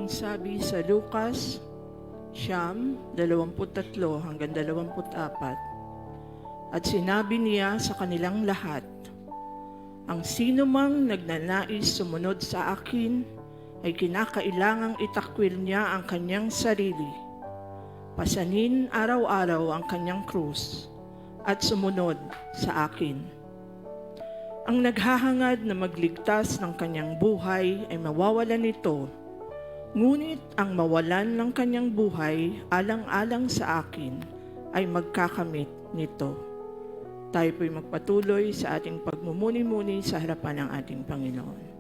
sabi sa Lucas 9:23-24. At sinabi niya sa kanilang lahat, ang sino mang nagnanais sumunod sa akin ay kinakailangang itakwil niya ang kanyang sarili, pasanin araw-araw ang kanyang krus, at sumunod sa akin. Ang naghahangad na magligtas ng kanyang buhay ay mawawalan nito, ngunit ang mawalan ng kanyang buhay alang-alang sa akin ay magkakamit nito. Tayo po'y magpatuloy sa ating pagmumuni-muni sa harapan ng ating Panginoon.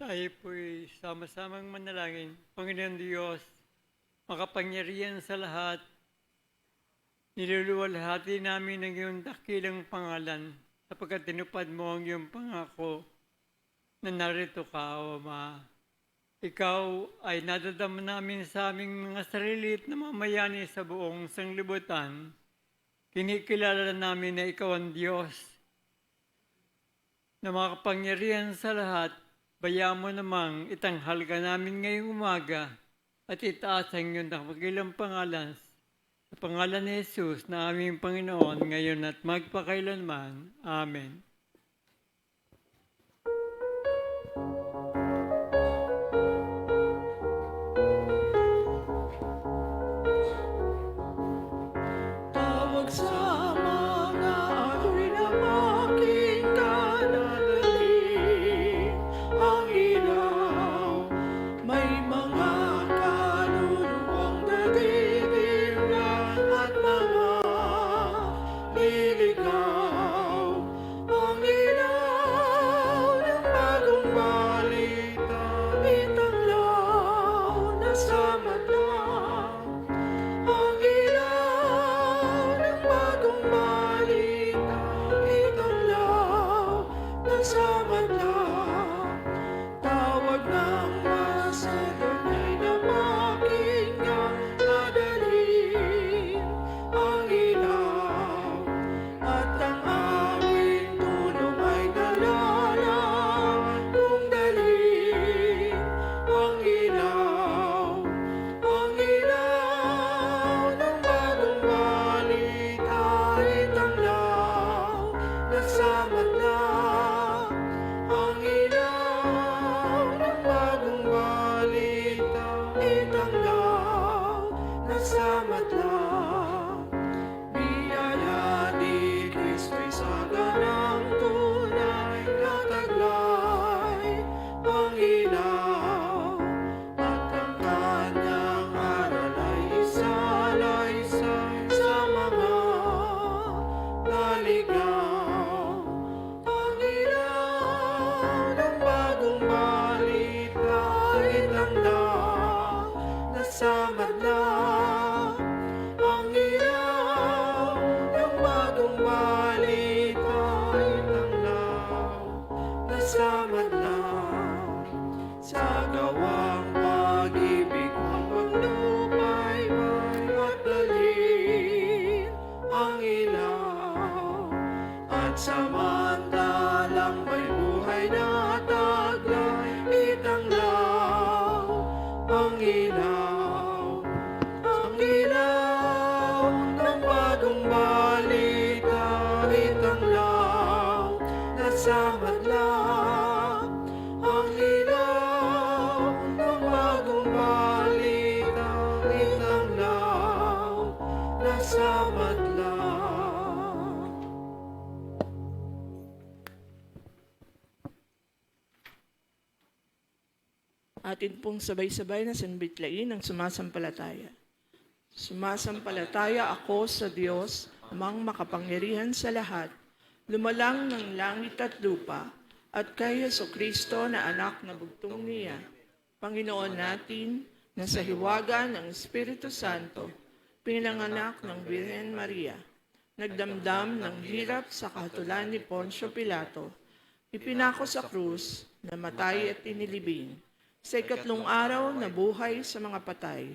Tayo po'y sama-samang manalangin. Panginoon Diyos, makapangyarihan sa lahat, niluluwalhati namin ang iyong dakilang pangalan sapagkat tinupad mo ang iyong pangako na narito ka, O Ama. Ikaw ay nadadama namin sa aming mga sarili at namamayani sa buong sanglibutan. Kinikilala namin na ikaw ang Diyos na makapangyarihan sa lahat. Bayaan mo namang itanghal ka namin ngayong umaga at itaas ang iyong dakilang pangalan sa pangalan ni Jesus na aming Panginoon ngayon at magpakailanman. Amen. madlang. Ang ilaw ng bagong balita, itanglaw na sa madlang. Tawag ng masaganay na pakinggan, madalhin ang ilaw. At ang aming tulong ay dalalang kung dalhin ang ilaw. Ang ilaw ng bagong balita, itanglaw na sa madlang. Ang ilaw ng bagong balita, itanglaw na sa madlang. Biyaya ni Kristo'y saganang tunay na taglay. Ang ilaw at ang kanyang aral ay isalaysay sa mga naligaw. Ang ilaw ng bagong balita, itanglaw na sa madlang. Ang ilaw ng bagong balita, itanglaw na sa madlang. Sa gawang pag-ibig ang maglupaybay at dalhin ang ilaw. At samantalang may buhay na taglay, itanglaw ang ilaw. Ang ilaw ng bagong balita, itanglaw na sa madlang. Ang ilaw ng bagong balita, itanglaw na sa madlang. Atin pong sabay-sabay na sanbitlain ang sumasampalataya. Sumasampalataya ako sa Diyos, amang makapangyarihan sa lahat, lumalang ng langit at lupa, at kay Jesucristo na anak na bugtong niya, Panginoon natin, na sa hiwaga ng Espiritu Santo, pinanganak ng Birhen Maria, nagdamdam ng hirap sa kahatulan ni Poncio Pilato, ipinako sa krus, namatay at inilibing, sa ikatlong araw na buhay sa mga patay,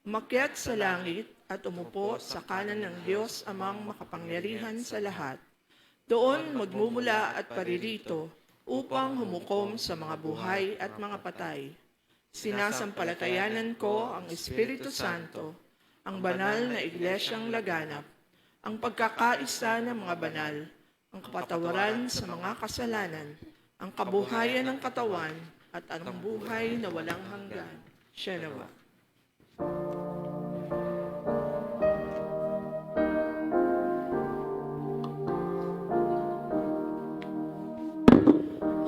umakyat sa langit at umupo sa kanan ng Diyos amang makapangyarihan sa lahat. Doon magmumula at paririto upang humukom sa mga buhay at mga patay. Sinasampalatayanan ko ang Espiritu Santo, ang banal na iglesyang laganap, ang pagkakaisa ng mga banal, ang kapatawaran sa mga kasalanan, ang kabuhayan ng katawan, at ang buhay na walang hanggan. Siya nawa.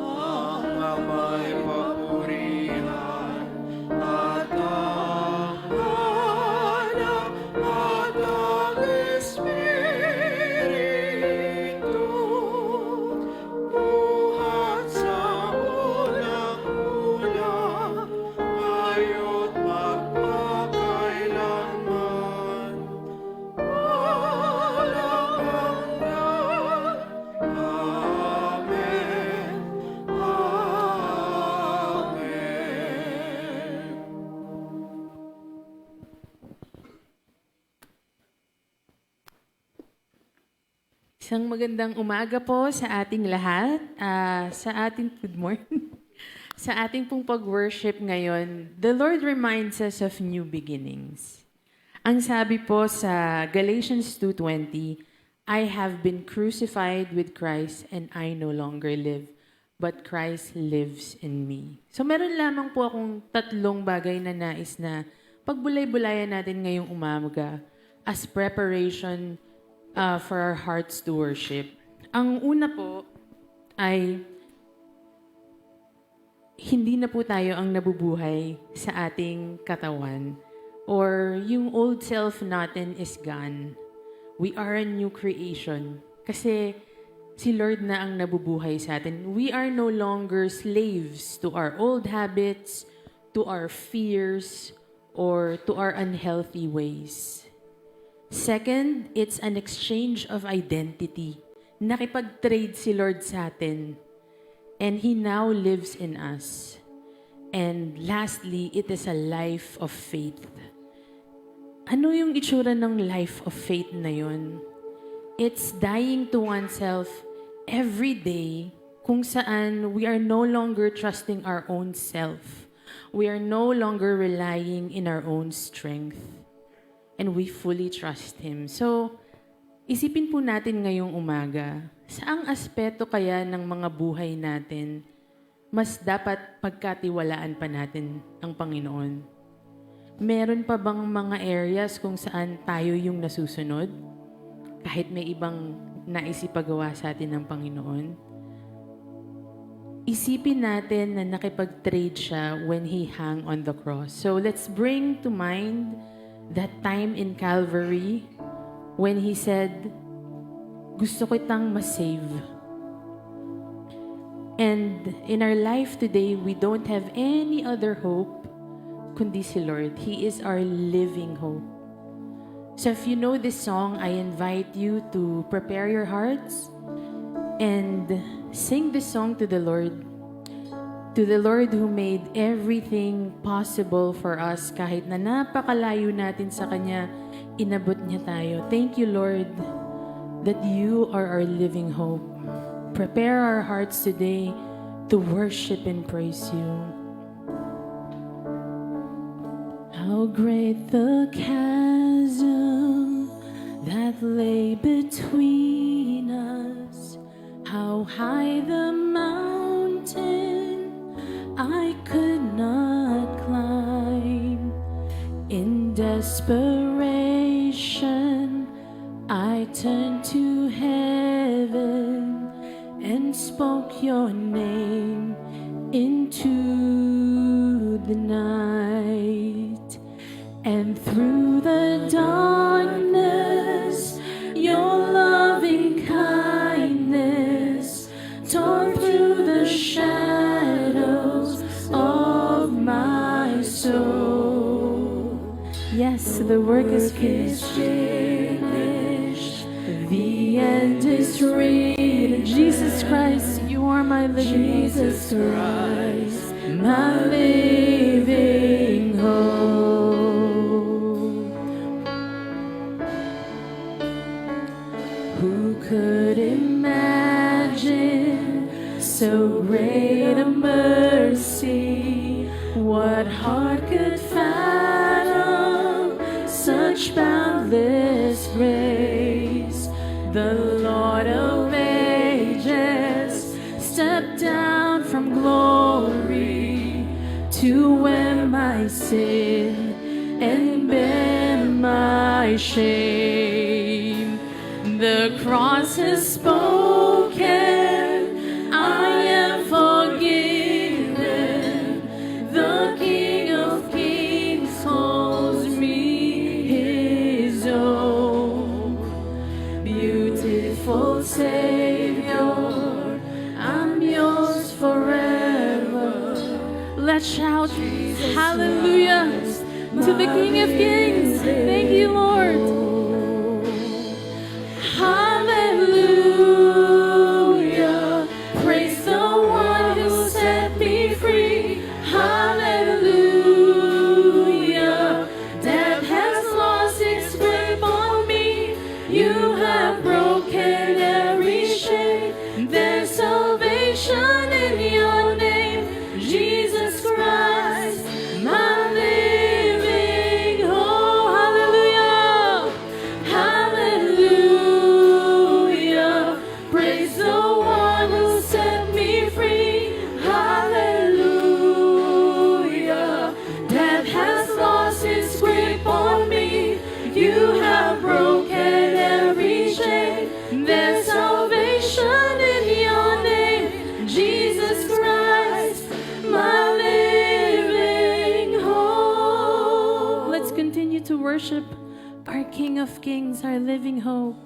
Ang ama'y papurihan at ang anak at ang Espiritu, buhat sa unang-una, ngayo't magpakailanman. Walang hanggan. Amen. Amen. Isang magandang umaga po sa ating lahat. Good morning. Sa ating pong pag-worship ngayon, the Lord reminds us of new beginnings. Ang sabi po sa Galatians 2:20, I have been crucified with Christ and I no longer live, but Christ lives in me. So meron lamang po akong tatlong bagay na nais na pagbulay-bulayan natin ngayong umaga as preparation for our hearts to worship. Ang una po ay hindi na po tayo ang nabubuhay sa ating katawan or yung old self natin is gone. We are a new creation kasi si Lord na ang nabubuhay sa atin. We are no longer slaves to our old habits, to our fears, or to our unhealthy ways. Second, it's an exchange of identity. Nakipag-trade si Lord sa atin, and He now lives in us. And lastly, it is a life of faith. Ano yung itsura ng life of faith na yun? It's dying to oneself every day, kung saan we are no longer trusting our own self. We are no longer relying in our own strength. And we fully trust Him. So, isipin po natin ngayong umaga, saang aspeto kaya ng mga buhay natin mas dapat pagkatiwalaan pa natin ang Panginoon? Meron pa bang mga areas kung saan tayo yung nasusunod? Kahit may ibang naisipagawa sa atin ng Panginoon? Isipin natin na nakipag-trade siya when He hung on the cross. So let's bring to mind that time in Calvary when He said, gusto kitang masave. And in our life today, we don't have any other hope kundi si Lord. He is our living hope. So if you know this song, I invite you to prepare your hearts and sing this song to the Lord. To the Lord who made everything possible for us. Kahit na napakalayo natin sa Kanya, inabot niya tayo. Thank you, Lord, that you are our living hope. Prepare our hearts today to worship and praise you. How great the chasm that lay between us. How high the mountain I could not climb. In desperation, I turned to heaven and spoke your name into the night. And through the darkness, your loving kindness tore through the shadows of my soul. Yes, the work is finished. The end is reached. Jesus Christ, you are my living hope. Jesus Christ, my living hope. Who could imagine so great a mercy? What heart could fathom such boundless grace? The Lord of ages stepped down from glory to wear my sin and bear my shame. The cross has spoken, I am forgiven. The King of Kings calls me His own. Beautiful Savior, I'm yours forever. Let's shout hallelujah to the King of Kings. Thank you, Lord. Hallelujah. Praise the one who set me free. Hallelujah. Death has lost its grip on me. You have broken every chain. There's salvation in your name, Jesus Christ, my living hope. Hallelujah. Hallelujah. Praise the one who set me free. Hallelujah. Death has lost its grip on me. You have broken every chain. There's salvation in your name, Jesus Christ, my living hope. Let's continue to worship our King of Kings, our living hope.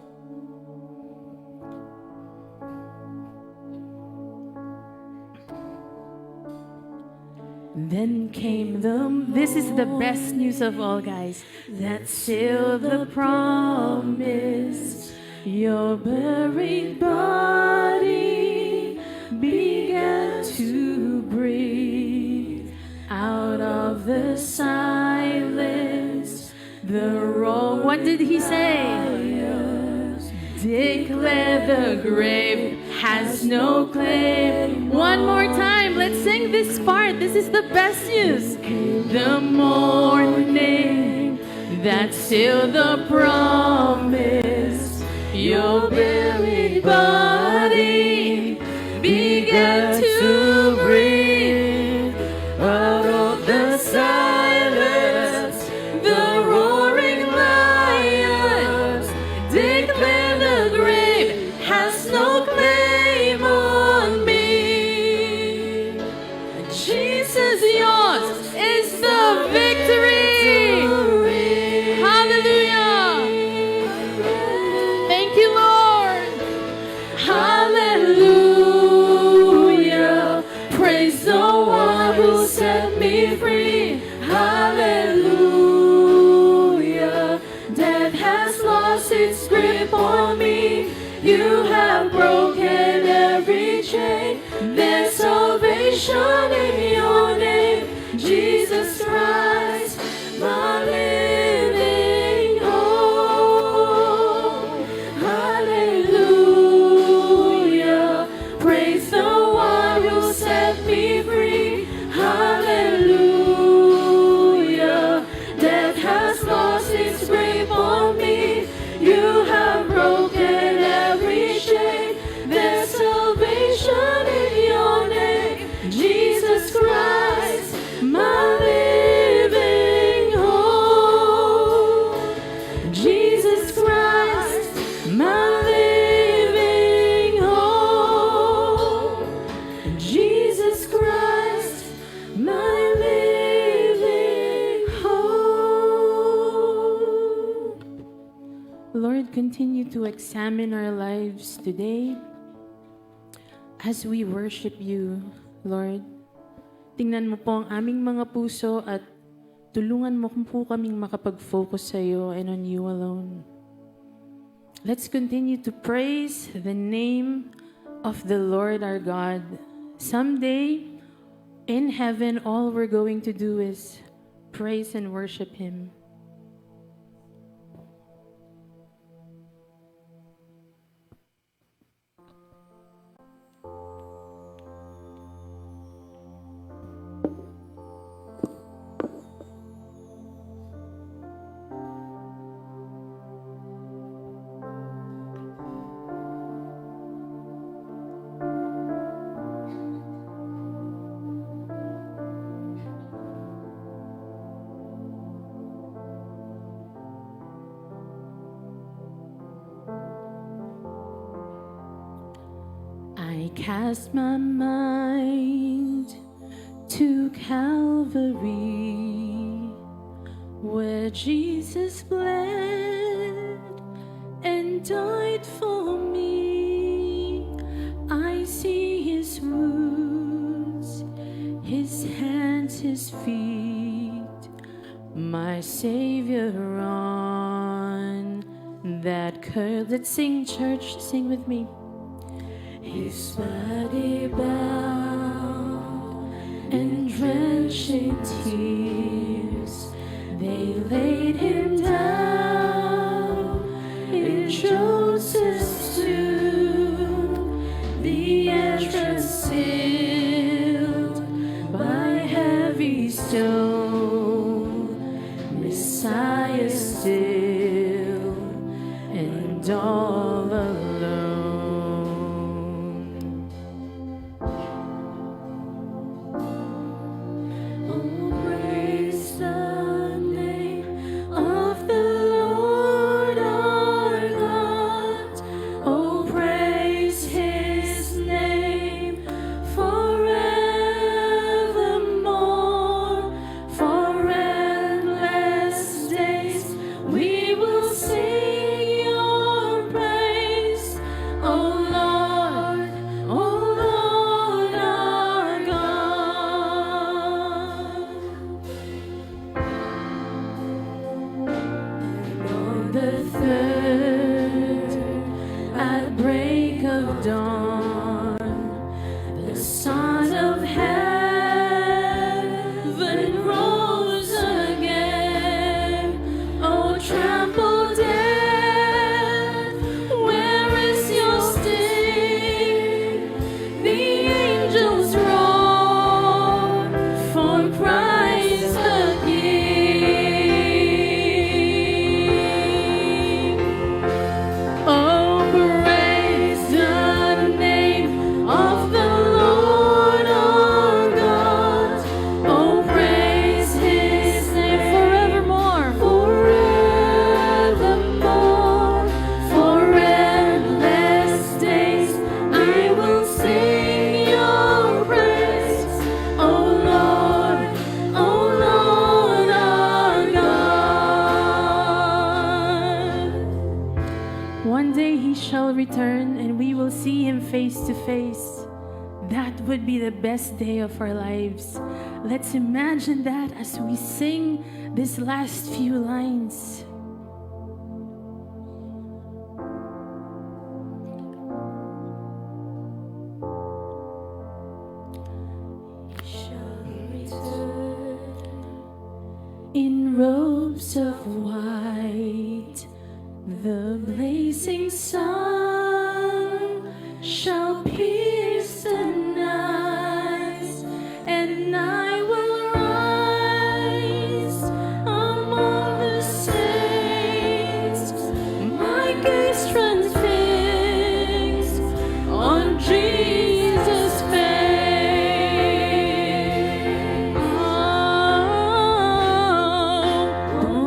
Then came this is the best news of all, guys. That sealed the promise. Your buried body began to breathe out of the silence. What did he say? Declare the grave has no claim. One more time, let's sing this part. This is the best news. The morning that sealed the promise. Your buried body began to breathe out of the silence. The roaring lions declare the grave has no claim on me. Jesus, yours is the victory. Hallelujah. Thank you, Lord. Hallelujah. Praise the one who set me free. Hallelujah. Death has lost its grip on me. You have broken every chain. There's salvation in your name, Jesus Christ, my living hope. Hallelujah. Praise the one who set me free. Hallelujah. Death has lost its grip on me. You have broken every chain. There's salvation in your name, Jesus Christ, my living hope. Jesus Christ, my living hope. Jesus Christ, my living hope. Lord, continue to examine our lives today as we worship you, Lord. Tingnan mo po ang aming mga puso at tulungan mo po kaming makapag-focus sa iyo and on you alone. Let's continue to praise the name of the Lord our God. Someday, in heaven, all we're going to do is praise and worship Him. I cast my mind to Calvary, where Jesus bled and died for me. I see His wounds, His hands, His feet, my Savior on that curve. Let's sing, church, sing with me. His body bound and drenched in tears, they laid Him down in Joseph's tomb, the entrance sealed by heavy stone. Messiah still and all alone. shall return and we will see him face to face. That would be the best day of our lives. Let's imagine that as we sing these last few lines. In robes of white, the blazing sun shall pierce the night, and I will rise among the saints. My gaze transfixed on Jesus' face.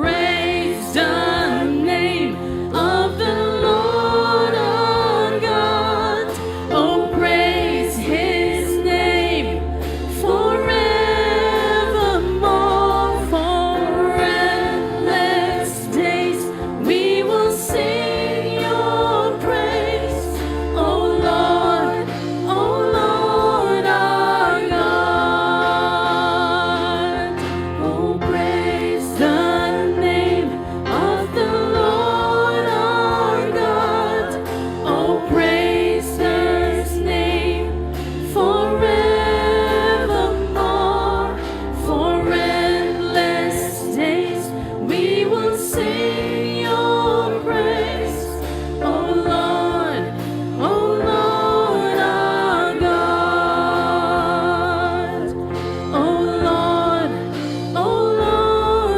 Praise the name of the Lord our God. Oh, praise his name forevermore. For endless days we will sing your praise. Oh Lord our God. Oh, praise the name of the Lord our God. Oh, praise his name forevermore. For endless days we will sing your praise. Oh Lord our God. Oh Lord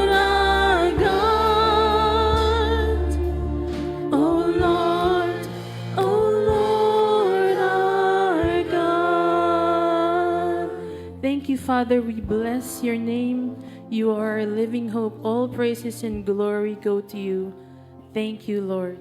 our God. Oh Lord our God. Thank you, Father. We bless your name. You are our living hope. All praises and glory go to you. Thank you, Lord.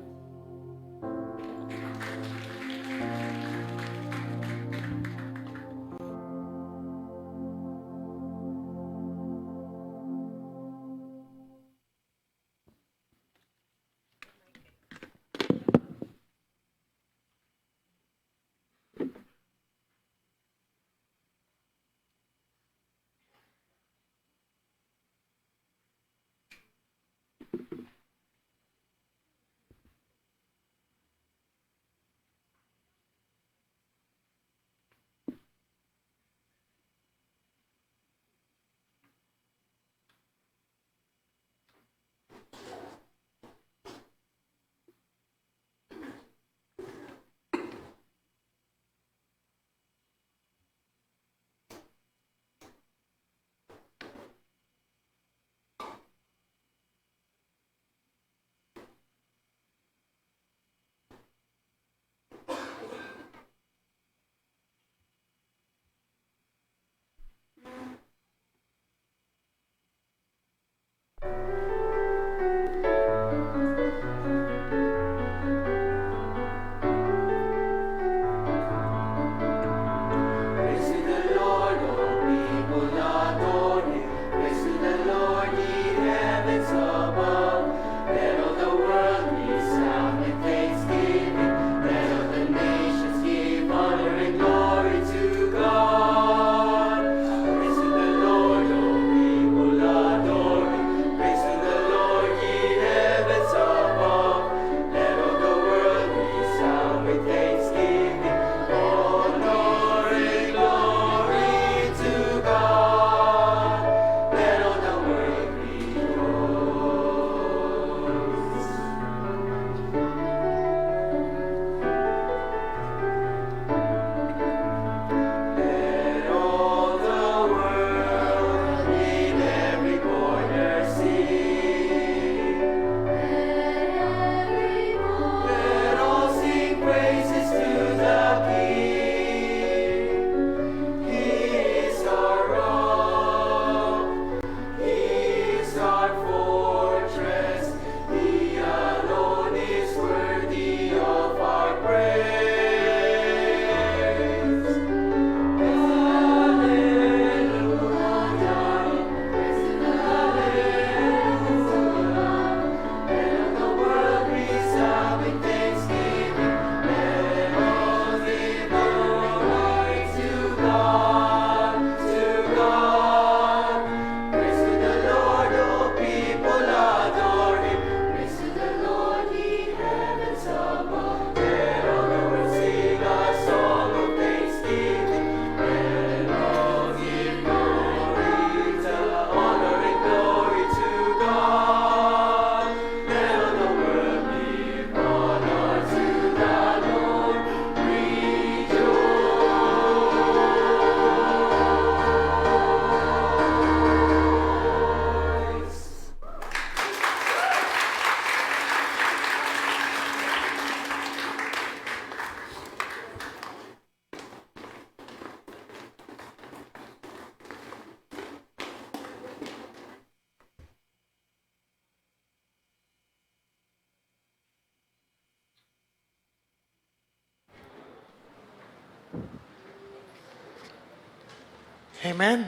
Amen.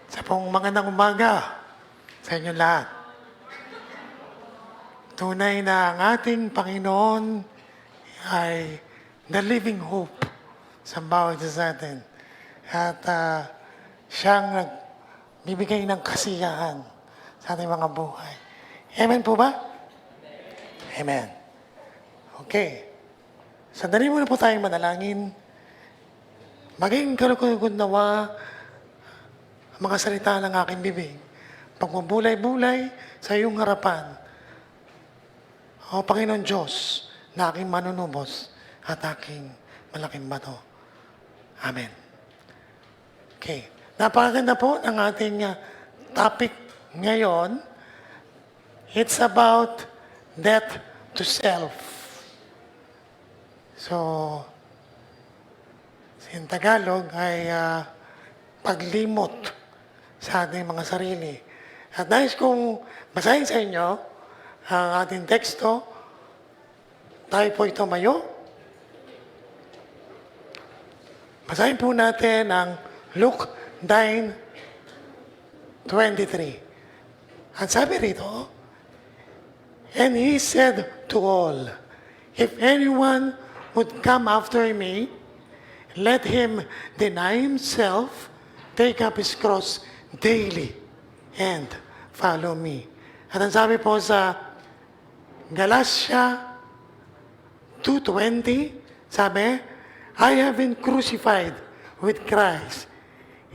Sa pong magandang umaga sa inyo lahat. Tunay na ang ating Panginoon ay the living hope sa bawat isa sa atin. At siyang nagbibigay ng kasiyahan sa ating mga buhay. Amen po ba? Amen. Okay. Sandali muna po tayong manalangin. Maging kalukod nawa ang mga salita ng aking bibig. Pagmabulay-bulay sa iyong harapan. O Panginoon Diyos, na aking manunubos at aking malaking bato. Amen. Okay. Napakaganda po ng ating topic ngayon. It's about death to self. So, in Tagalog ay paglimot sa ating mga sarili. At nais kong basahin sa inyo ang ating teksto. Tayo po tumayo. Basahin po natin ang Luke 9:23. At sabi rito, and he said to all, if anyone would come after me, let him deny himself, take up his cross daily, and follow me. At ang sabi po sa Galatia 2:20, sabi, I have been crucified with Christ.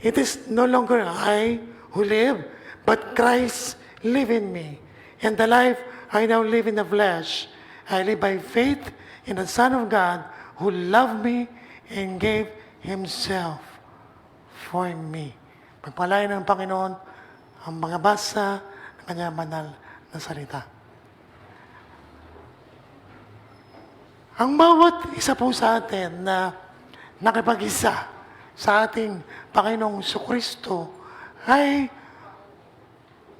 It is no longer I who live, but Christ live in me. And the life I now live in the flesh, I live by faith in the Son of God who loved me and gave Himself for me. Pagpalain ng Panginoon ang mga basa ng kanyang banal na salita. Ang bawat isa po sa atin na nakipag-isa sa ating Panginoong Kristo ay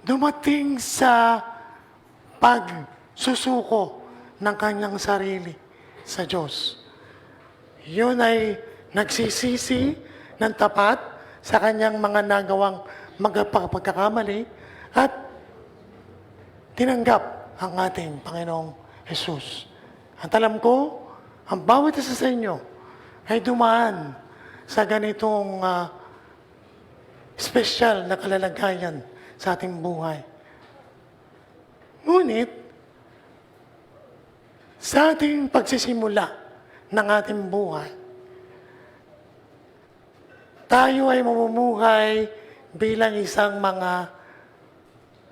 dumating sa pagsusuko ng kanyang sarili sa Diyos. Yun ay nagsisisi ng tapat sa kanyang mga nagawang pagkakamali at tinanggap ang ating Panginoong Jesus. At alam ko, ang bawat isa sa inyo ay dumaan sa ganitong special na kalalagayan sa ating buhay. Ngunit, sa ating pagsisimula ng ating buhay, tayo ay mamumuhay bilang isang mga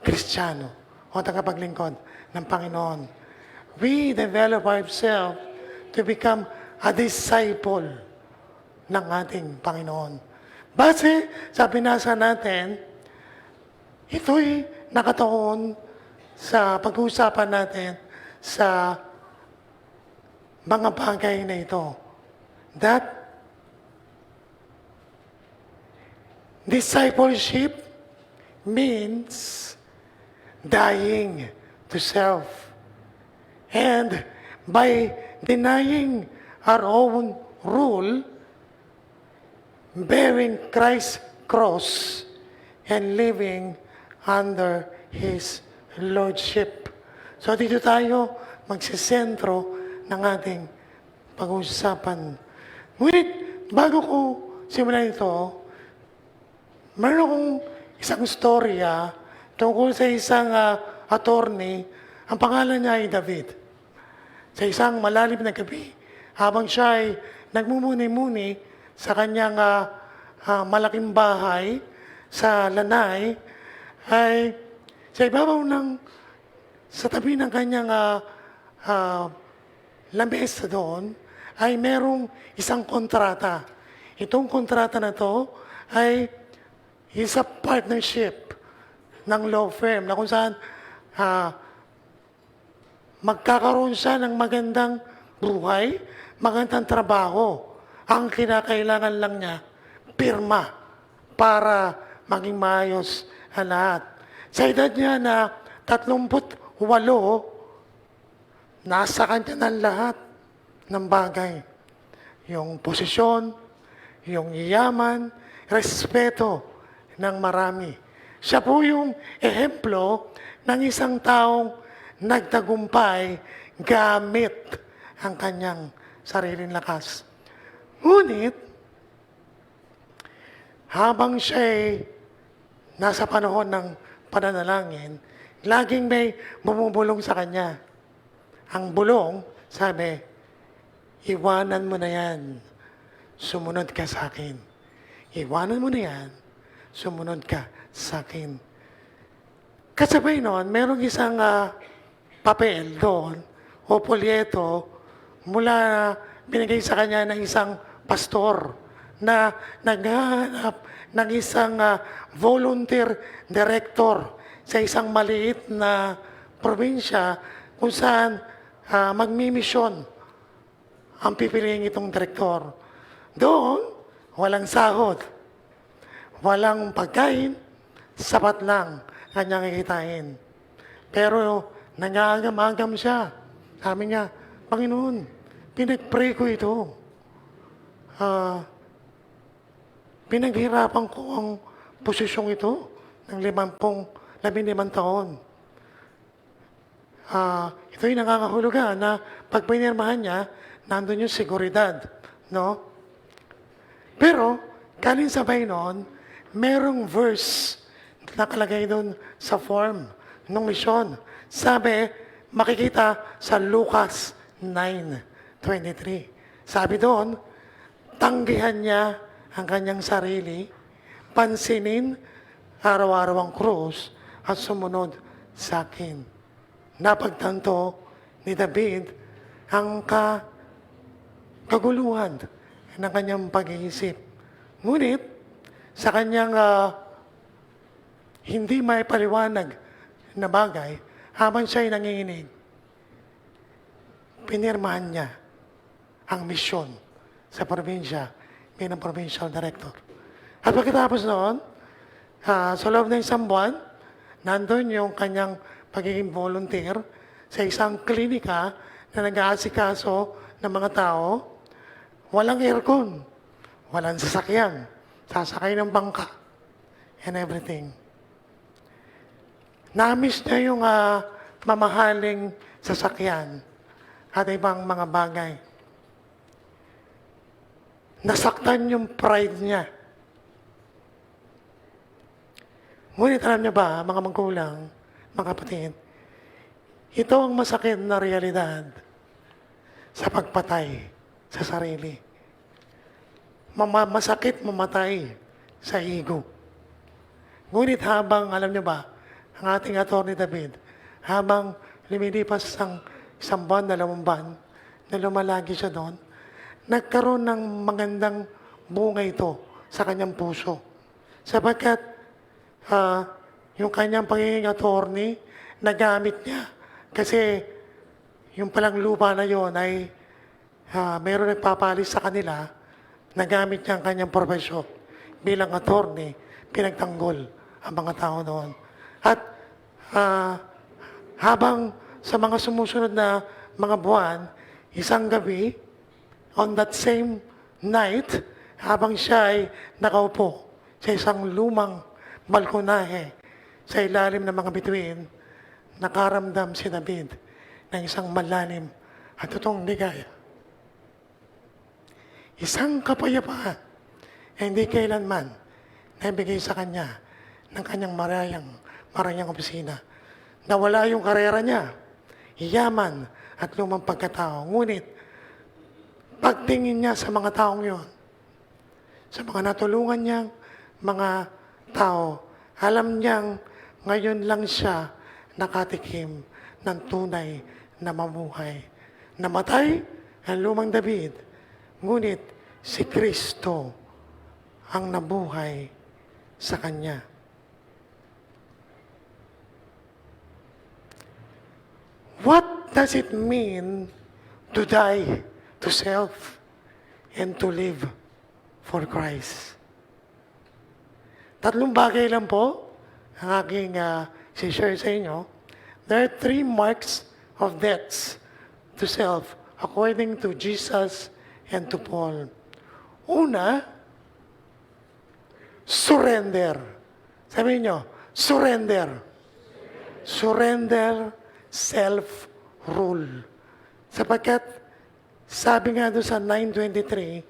Kristiyano o tagapaglingkod ng Panginoon. We develop ourselves to become a disciple ng ating Panginoon. Base sa binasa natin, ito'y nakatuon sa pag-uusapan natin sa mga bagay na ito. That discipleship means dying to self. And by denying our own rule, bearing Christ's cross, and living under His Lordship. So dito tayo magsisentro ng ating pag-uusapan. Ngunit bago ko simulan ito, meron akong isang storya tungkol sa isang attorney. Ang pangalan niya ay David. Sa isang malalim na gabi, habang siya ay nagmumuni-muni sa kanyang malaking bahay sa lanay, ay sa ibabaw sa tabi ng kanyang lamesa doon, ay merong isang kontrata. Itong kontrata na to ay isa partnership ng law firm na kung saan magkakaroon siya ng magandang buhay, magandang trabaho. Ang kinakailangan lang niya, pirma para maging maayos ang lahat. Sa edad niya na 38, nasa kanya ng lahat ng bagay. Yung posisyon, yung yaman, respeto ng marami. Siya po yung ehemplo ng isang taong nagtagumpay gamit ang kanyang sariling lakas. Ngunit, habang siya'y nasa panahon ng pananalangin, laging may bumubulong sa kanya. Ang bulong, sabi, iwanan mo na yan, sumunod ka sa akin. Iwanan mo na yan, sumunod ka sa akin. Kasabay noon, merong isang papel doon o polyeto mula binigay sa kanya ng isang pastor na naghahanap ng isang volunteer director sa isang maliit na probinsya kung saan magmimisyon ang pipiliin itong direktor. Doon, walang sahod, walang pagkain, sapat lang kanyang kikitain. Pero nangangam-angam siya. Sabi niya, Panginoon, pinag-pray ko ito. Pinaghirapan ko ang posisyong ito ng 15 taon. Ito'y nangangahulugan na pag pinirmahan niya, nandun yung seguridad. No? Pero, kalin sabay noon, merong verse nakalagay doon sa form ng misyon. Sabi, makikita sa Lucas 9:23. Sabi doon, tanggihan niya ang kanyang sarili, pansinin araw-araw ang krus at sumunod sa akin. Napagtanto ni David ang kaguluhan ng kanyang pag-iisip. Ngunit, sa kanyang hindi may paliwanag na bagay, habang siya'y nanginginig, pinirmahan niya ang misyon sa probinsya bilang provincial director. At pagkatapos noon, sa loob ng isang buwan, nandun yung kanyang pagiging volunteer sa isang klinika na nag-aasikaso ng mga tao. Walang aircon, walang sasakyan, sasakay ng bangka, and everything. Na-miss niya yung mamahaling sasakyan at ibang mga bagay. Nasaktan yung pride niya. Ngunit alam niyo ba, mga magulang, mga kapatid, ito ang masakit na realidad sa pagpatay sa sarili. Masakit mamatay sa ego. Ngunit habang, alam niyo ba, ang ating Atty. David, habang lumilipas ang 1 buwan, 2 buwan, na lumalagi siya doon, nagkaroon ng magandang bunga ito sa kanyang puso. Sapagkat yung kanyang pagiging attorney, nagamit niya. Kasi yung palang lupa na yon ay mayroon nagpapalis sa kanila, nagamit niya ang kanyang profesyon bilang attorney, pinagtanggol ang mga tao doon. At habang sa mga sumusunod na mga buwan, isang gabi, on that same night, habang siya ay nakaupo sa isang lumang balkonahe sa ilalim ng mga bituin, nakaramdam si David ng isang malalim at totoong ligaya. Isang kapayapaan na hindi kailanman naibigay sa kanya ng kanyang marayang opisina. Nawala yung karera niya, yaman at lumang pagkatao. Ngunit, pagtingin niya sa mga taong yon, sa mga natulungan niyang mga tao, alam niyang ngayon lang siya nakatikim ng tunay na mabuhay. Namatay ang lumang David, ngunit si Kristo ang nabuhay sa kanya. What does it mean to die to self and to live for Christ? 3 bagay lang po ang aking share sa inyo. There are 3 marks of deaths to self according to Jesus and to Paul. Una, surrender. Sabihin nyo, surrender. Surrender, self-rule. Sapagkat, sabi nga doon sa 9:23,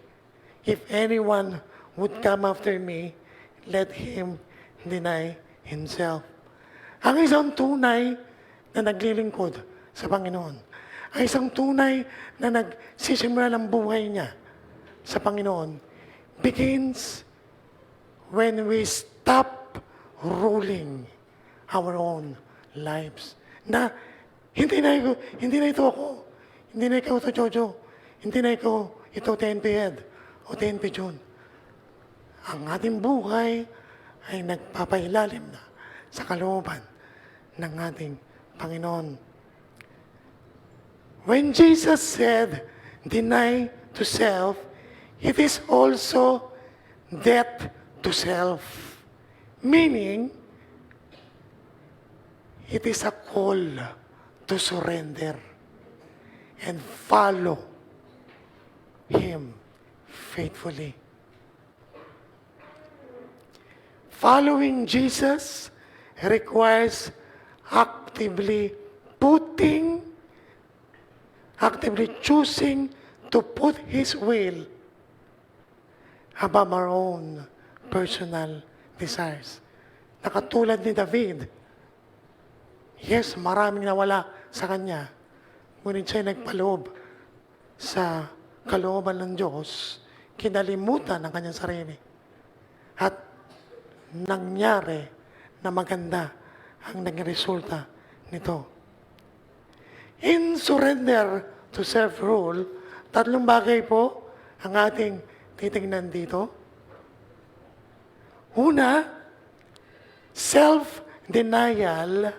if anyone would come after me, let him deny himself. Ang isang tunay na naglilingkod sa Panginoon, ang isang tunay na nagsisimula ng buhay niya sa Panginoon, begins when we stop ruling our own lives. Na hindi na ito ako, hindi na ikaw ito Jojo, hindi na ito TNP Ed o TNP June. Ang ating buhay ay nagpapailalim na sa kalooban ng ating Panginoon. When Jesus said, deny to self, it is also death to self. Meaning, it is a call to surrender and follow Him faithfully. Following Jesus requires actively choosing to put His will above our own personal desires. Nakatulad ni David, yes, maraming nawala sa kanya, ngunit siya nagpaloob sa kalooban ng Diyos, kinalimutan ang kanyang sarili. At nangyari na maganda ang naging resulta nito. In surrender to self-rule, tatlong bagay po ang ating titignan dito. Una, self-denial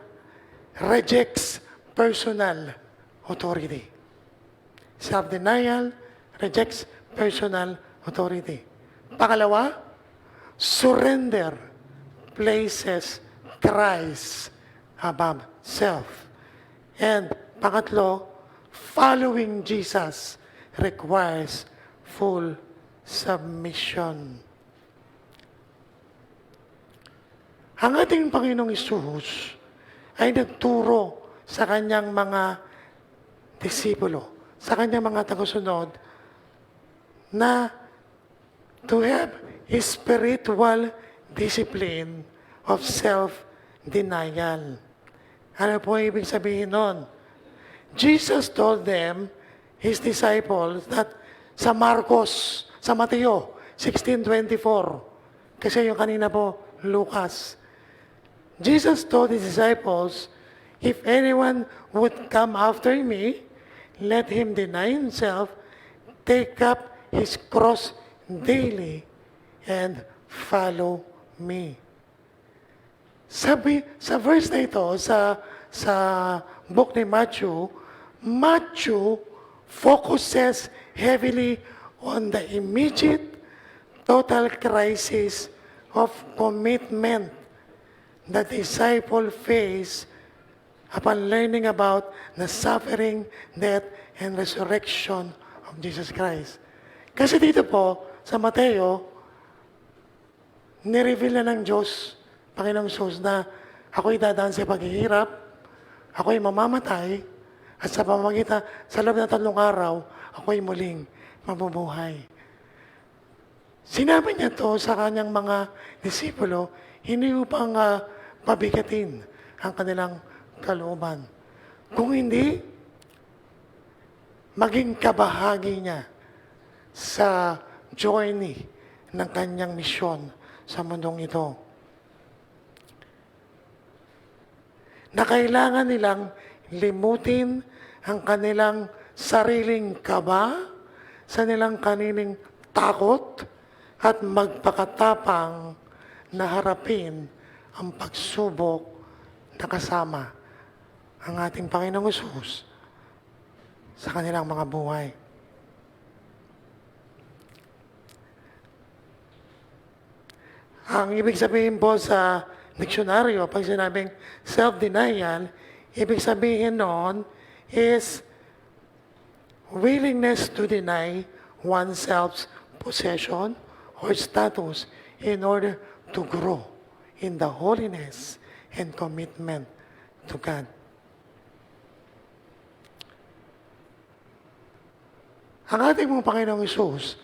rejects personal authority. Self-denial rejects personal authority. Pangalawa, surrender places Christ above self. And pangatlo, following Jesus requires full submission. Ang ating Panginoong Isus ay nagturo sa kanyang mga disipulo, sa kanyang mga tagasunod, na to have a spiritual discipline of self-denial. Ano po ibig sabihin nun? Jesus told them, His disciples, that sa Marcos, sa Mateo 16:24, kasi yung kanina po, Lucas, Jesus told His disciples, if anyone would come after me, let him deny himself, take up his cross daily, and follow me. Sabi, sa verse na ito, sa book ni Matthew focuses heavily on the immediate total crisis of commitment the disciple faced upon learning about the suffering, death, and resurrection of Jesus Christ. Kasi dito po, sa Mateo, nireveal na ng Diyos, Panginoong Sus, na ako'y dadaan sa paghihirap, ako'y mamamatay, at sa pamamagitan, sa loob ng 3 araw, ako'y muling mabubuhay. Sinabi niya to sa kanyang mga disipulo, hindi upang pabigatin ang kanilang kalooban. Kung hindi, maging kabahagi niya sa journey ng kanyang misyon sa mundong ito. Na kailangan nilang limutin ang kanilang sariling kaba, sa nilang kanilang takot, at magpakatapang na harapin ang pagsubok na kasama ang ating Panginoong Hesus sa kanilang mga buhay. Ang ibig sabihin po sa diksyonaryo, pag sinabing self-denial, ibig sabihin noon is willingness to deny oneself's possession or status in order to grow in the holiness and commitment to God. Ang ating mong Panginoong Isus,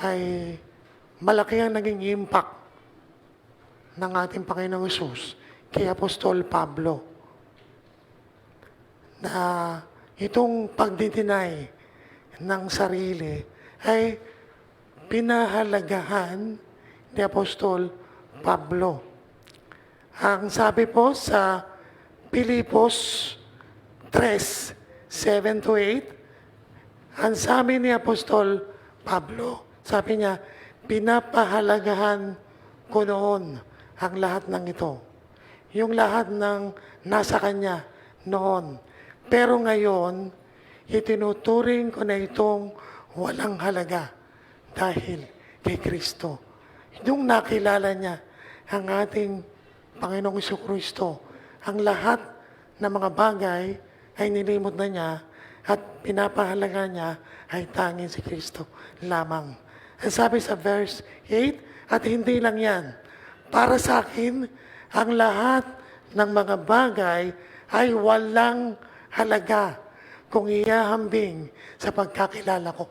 ay malaki ang naging impact ng ating Panginoong Isus kay Apostol Pablo na itong pagdidinay ng sarili ay pinahalagahan ni Apostol Pablo. Ang sabi po sa Pilipos 3:7-8, ang sabi ni Apostol Pablo, sabi niya, pinapahalagahan ko noon ang lahat ng ito. Yung lahat ng nasa kanya noon. Pero ngayon, itinuturing ko na itong walang halaga dahil kay Kristo. Yung nakilala niya ang ating Panginoong Jesucristo, ang lahat ng mga bagay ay nilimot na niya at pinapahalaga niya ay tanging si Kristo lamang. Ang sabi sa verse 8, at hindi lang yan, para sa akin, ang lahat ng mga bagay ay walang halaga kung iahambing sa pagkakilala ko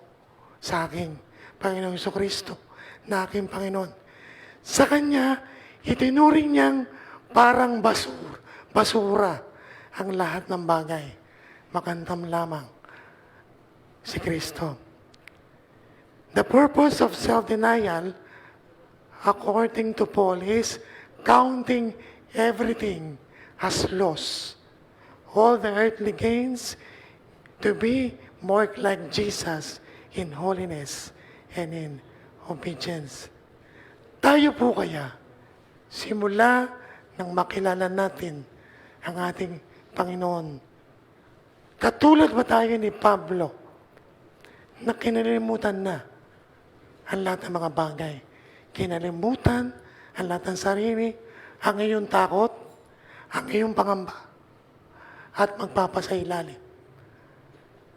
sa aking Panginoong Jesucristo na aking Panginoon. Sa Kanya, itinuring niyang parang basura ang lahat ng bagay. Makantam lamang si Kristo. The purpose of self-denial, according to Paul, is counting everything as loss. All the earthly gains to be more like Jesus in holiness and in obedience. Tayo po kaya, simula nang makilala natin ang ating Panginoon, katulad ba tayo ni Pablo na kinalimutan na ang lahat ng mga bagay? Kinalimutan ang lahat ng sarili, ang iyong takot, ang iyong pangamba, at magpapasailalim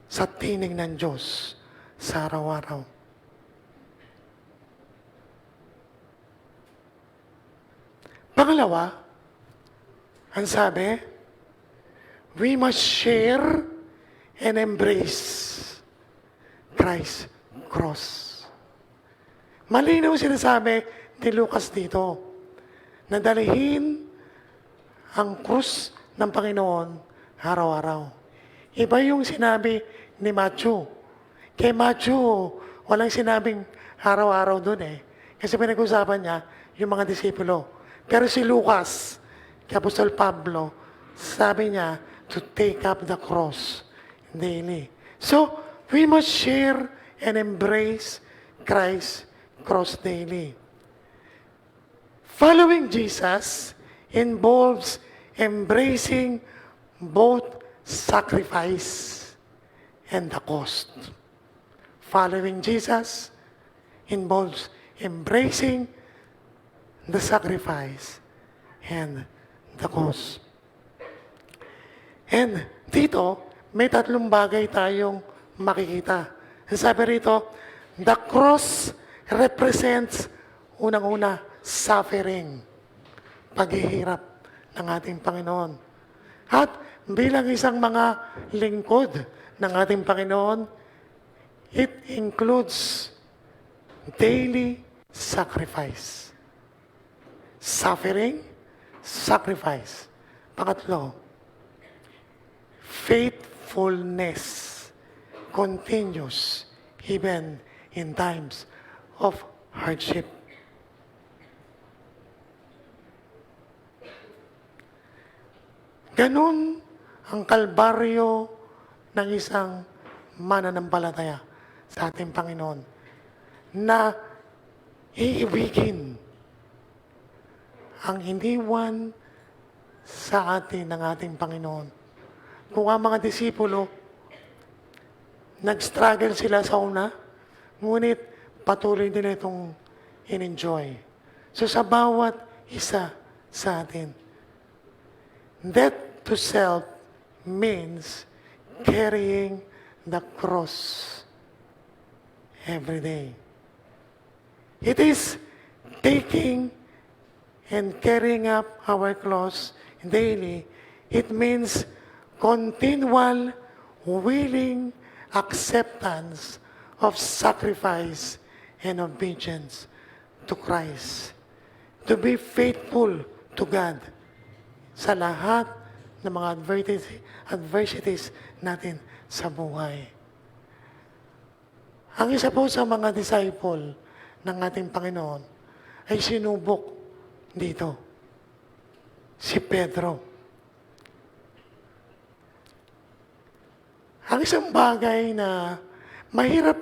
sa tinig ng Diyos sa araw-araw. Pangalawa, ang sabi, we must share and embrace Christ's cross. Malinaw sinasabi ni Lucas dito na dalihin ang krus ng Panginoon araw-araw. Iba yung sinabi ni Matthew. Kay Matthew, walang sinabing araw-araw dun eh. Kasi pinag-usapan niya yung mga disipulo. Pero si Lucas, kay Apostol Pablo, sabi niya to take up the cross daily. So, we must share and embrace Christ's cross daily. Following Jesus involves embracing both sacrifice and the cost. Following Jesus involves embracing the sacrifice and the cost. And dito, may tatlong bagay tayong makikita. Sabi rito, the cross represents unang-una suffering, paghihirap ng ating Panginoon. At bilang isang mga lingkod ng ating Panginoon, it includes daily sacrifice. Suffering, sacrifice. Pangatlo, faithfulness continues even in times of hardship. Ganun ang kalbaryo ng isang mananampalataya sa ating Panginoon na iibigin ang iniwan sa atin ng ating Panginoon. Kung ang mga disipulo, nag-struggle sila sa una, ngunit patuloy din itong in-enjoy. So sa bawat isa sa atin, death to self means carrying the cross every day. It is taking and carrying up our cross daily. It means continual willing acceptance of sacrifice and obedience to Christ. To be faithful to God sa lahat ng mga adversities natin sa buhay. Ang isa po sa mga disciple ng ating Panginoon ay sinubok dito, si Pedro. Ang isang bagay na mahirap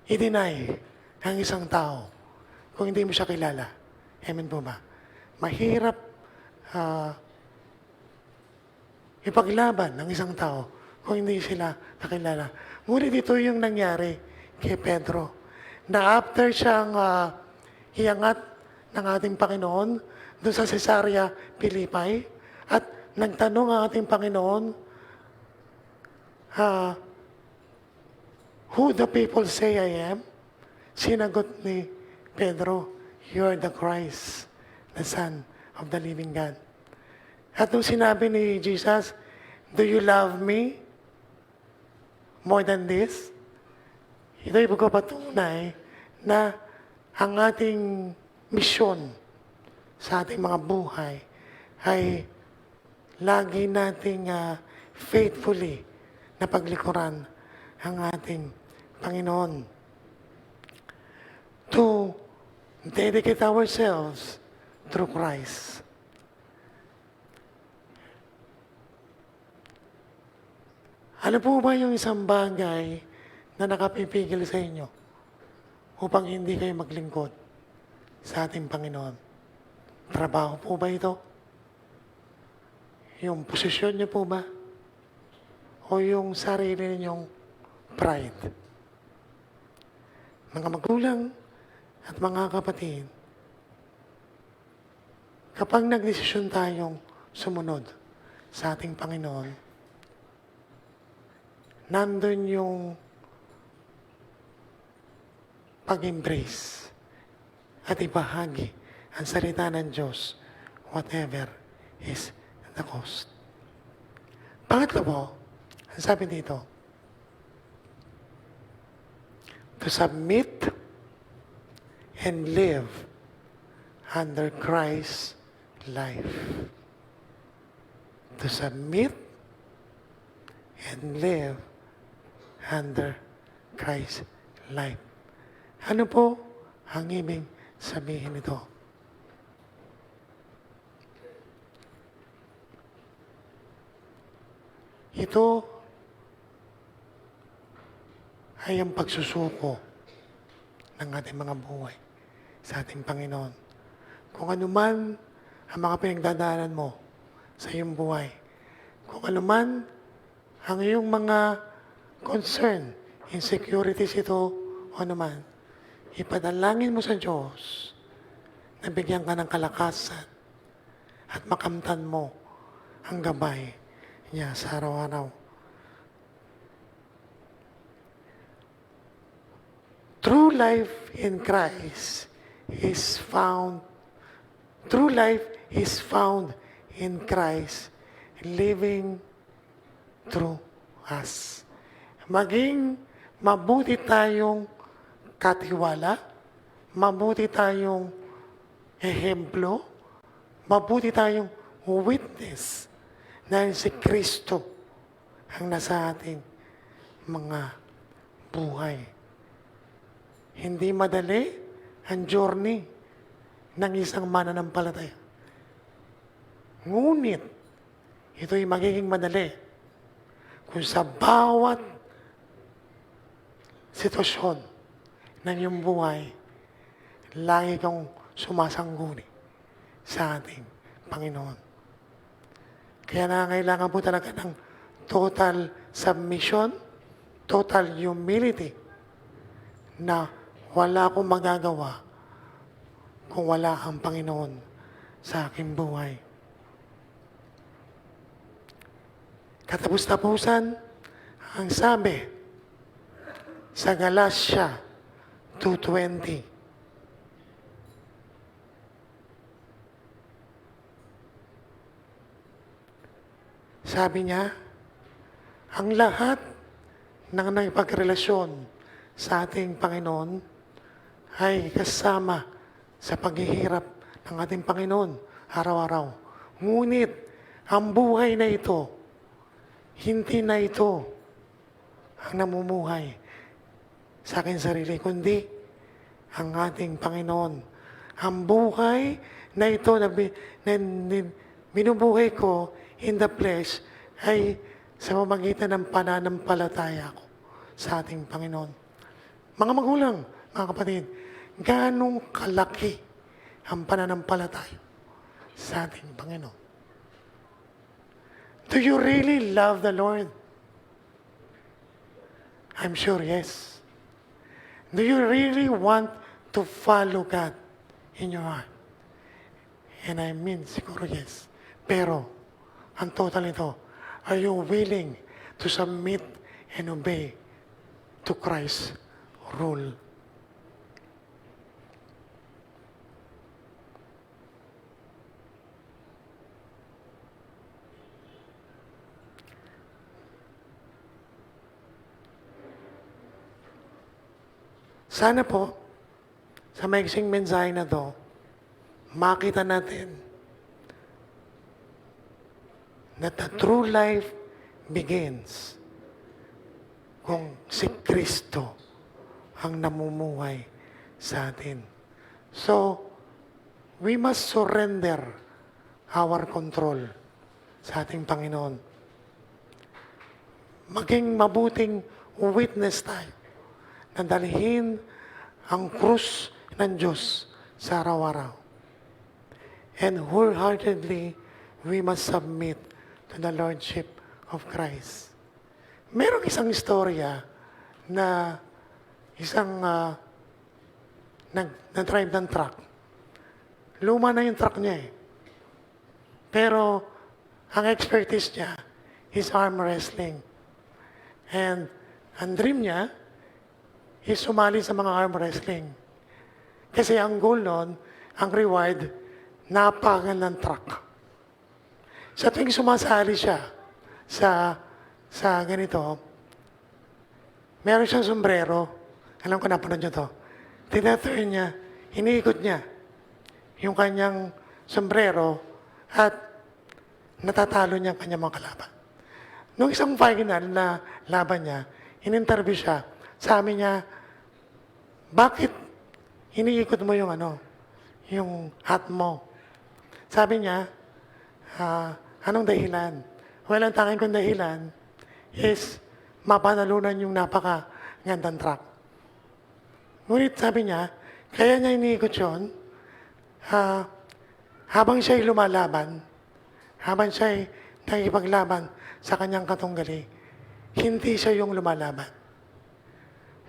i-deny ng isang tao kung hindi mo siya kilala. Amen po ba? Mahirap ipaglaban ng isang tao kung hindi sila nakilala. Ngunit ito yung nangyari kay Pedro, na after siyang iangat ng ating Panginoon doon sa Cesarea Philippi, at nagtanong ang ating Panginoon, who the people say I am? Sinagot ni Pedro, you are the Christ, the Son of the living God. At nung sinabi ni Jesus, do you love me more than this? Ito'y pagpapatunay na ang ating misyon sa ating mga buhay ay lagi nating faithfully na paglikuran ang ating Panginoon. To dedicate ourselves through Christ. Ano po ba yung isang bagay na nakapipigil sa inyo upang hindi kayo maglingkod sa ating Panginoon? Trabaho po ba ito? Yung posisyon niyo po ba? O yung sarili ninyong pride? Mga magulang at mga kapatid, kapag nagdesisyon tayong sumunod sa ating Panginoon, nandun yung pag-embrace at ibahagi ang salita ng Diyos, whatever is the cost. Pangatlo po, ang sabi dito, to submit and live under Christ's life. To submit and live under Christ's life. Ano po ang ibig sabihin nito? Ito ay ang pagsusuko ng ating mga buhay sa ating Panginoon. Kung ano man ang mga pinagdadaanan mo sa iyong buhay, kung ano man ang iyong mga concern, insecurities ito o ano man, ipadalangin mo sa Diyos na bigyan ka ng kalakasan at makamtan mo ang gabay niya sa araw-araw. True life in Christ is found, true life is found in Christ living through us. Maging mabuti tayong katiwala, mabuti tayong ehemplo, mabuti tayong witness na si Kristo ang nasa ating mga buhay. Hindi madali ang journey ng isang mananampalataya. Ngunit, ito'y magiging madali kung sa bawat sitwasyon ng iyong buhay, lagi kang sumasangguni sa ating Panginoon. Kaya nangangailangan po talaga ng total submission, total humility, na wala akong magagawa kung wala ang Panginoon sa aking buhay. Katapos-tapusan, ang sabi sa Galatia 2:20, Sabi niya, ang lahat ng nakipagrelasyon sa ating Panginoon ay kasama sa paghihirap ng ating Panginoon araw-araw. Ngunit, ang buhay na ito, hindi na ito ang namumuhay sa aking sarili, kundi ang ating Panginoon. Ang buhay na ito na binubuhay ko in the flesh ay sa pamamagitan ng pananampalataya ko sa ating Panginoon. Mga magulang, mga kapatid, ganong kalaki ang pananampalataya sa ating Panginoon. Do you really love the Lord? I'm sure yes. Do you really want to follow God in your heart? And I mean, siguro yes. Pero, ang total nito, are you willing to submit and obey to Christ's rule? Sana po, sa maiksing mensahe na to, makita natin that the true life begins kung si Kristo ang namumuhay sa atin. So, we must surrender our control sa ating Panginoon. Maging mabuting witness tayo na dalhin ang krus ng Diyos sa araw-araw. And wholeheartedly, we must submit to the Lordship of Christ. Merong isang istorya na isang nag-drive ng truck. Luma na yung truck niya eh. Pero ang expertise niya is arm wrestling. And ang dream niya is sumali sa mga arm wrestling. Kasi ang goal nun, ang reward, napakan ng truck. Sa tuwing sumasali siya sa ganito, meron siyang sombrero. Alam ko, napanood niyo to. Tinaturn niya, iniikot niya yung kanyang sombrero at natatalo niya ang kanyang mga kalaban. Nung isang final na laban niya, in-interview siya, sabi niya, bakit iniikot mo yung yung hat mo? Sabi niya, anong dahilan? Well, ang tanging kong dahilan is mapanalunan yung napaka-gandang truck. Ngunit sabi niya, kaya niya iniikot yun, habang siya'y lumalaban, habang siya'y nakikipaglaban sa kanyang katunggali, hindi siya yung lumalaban.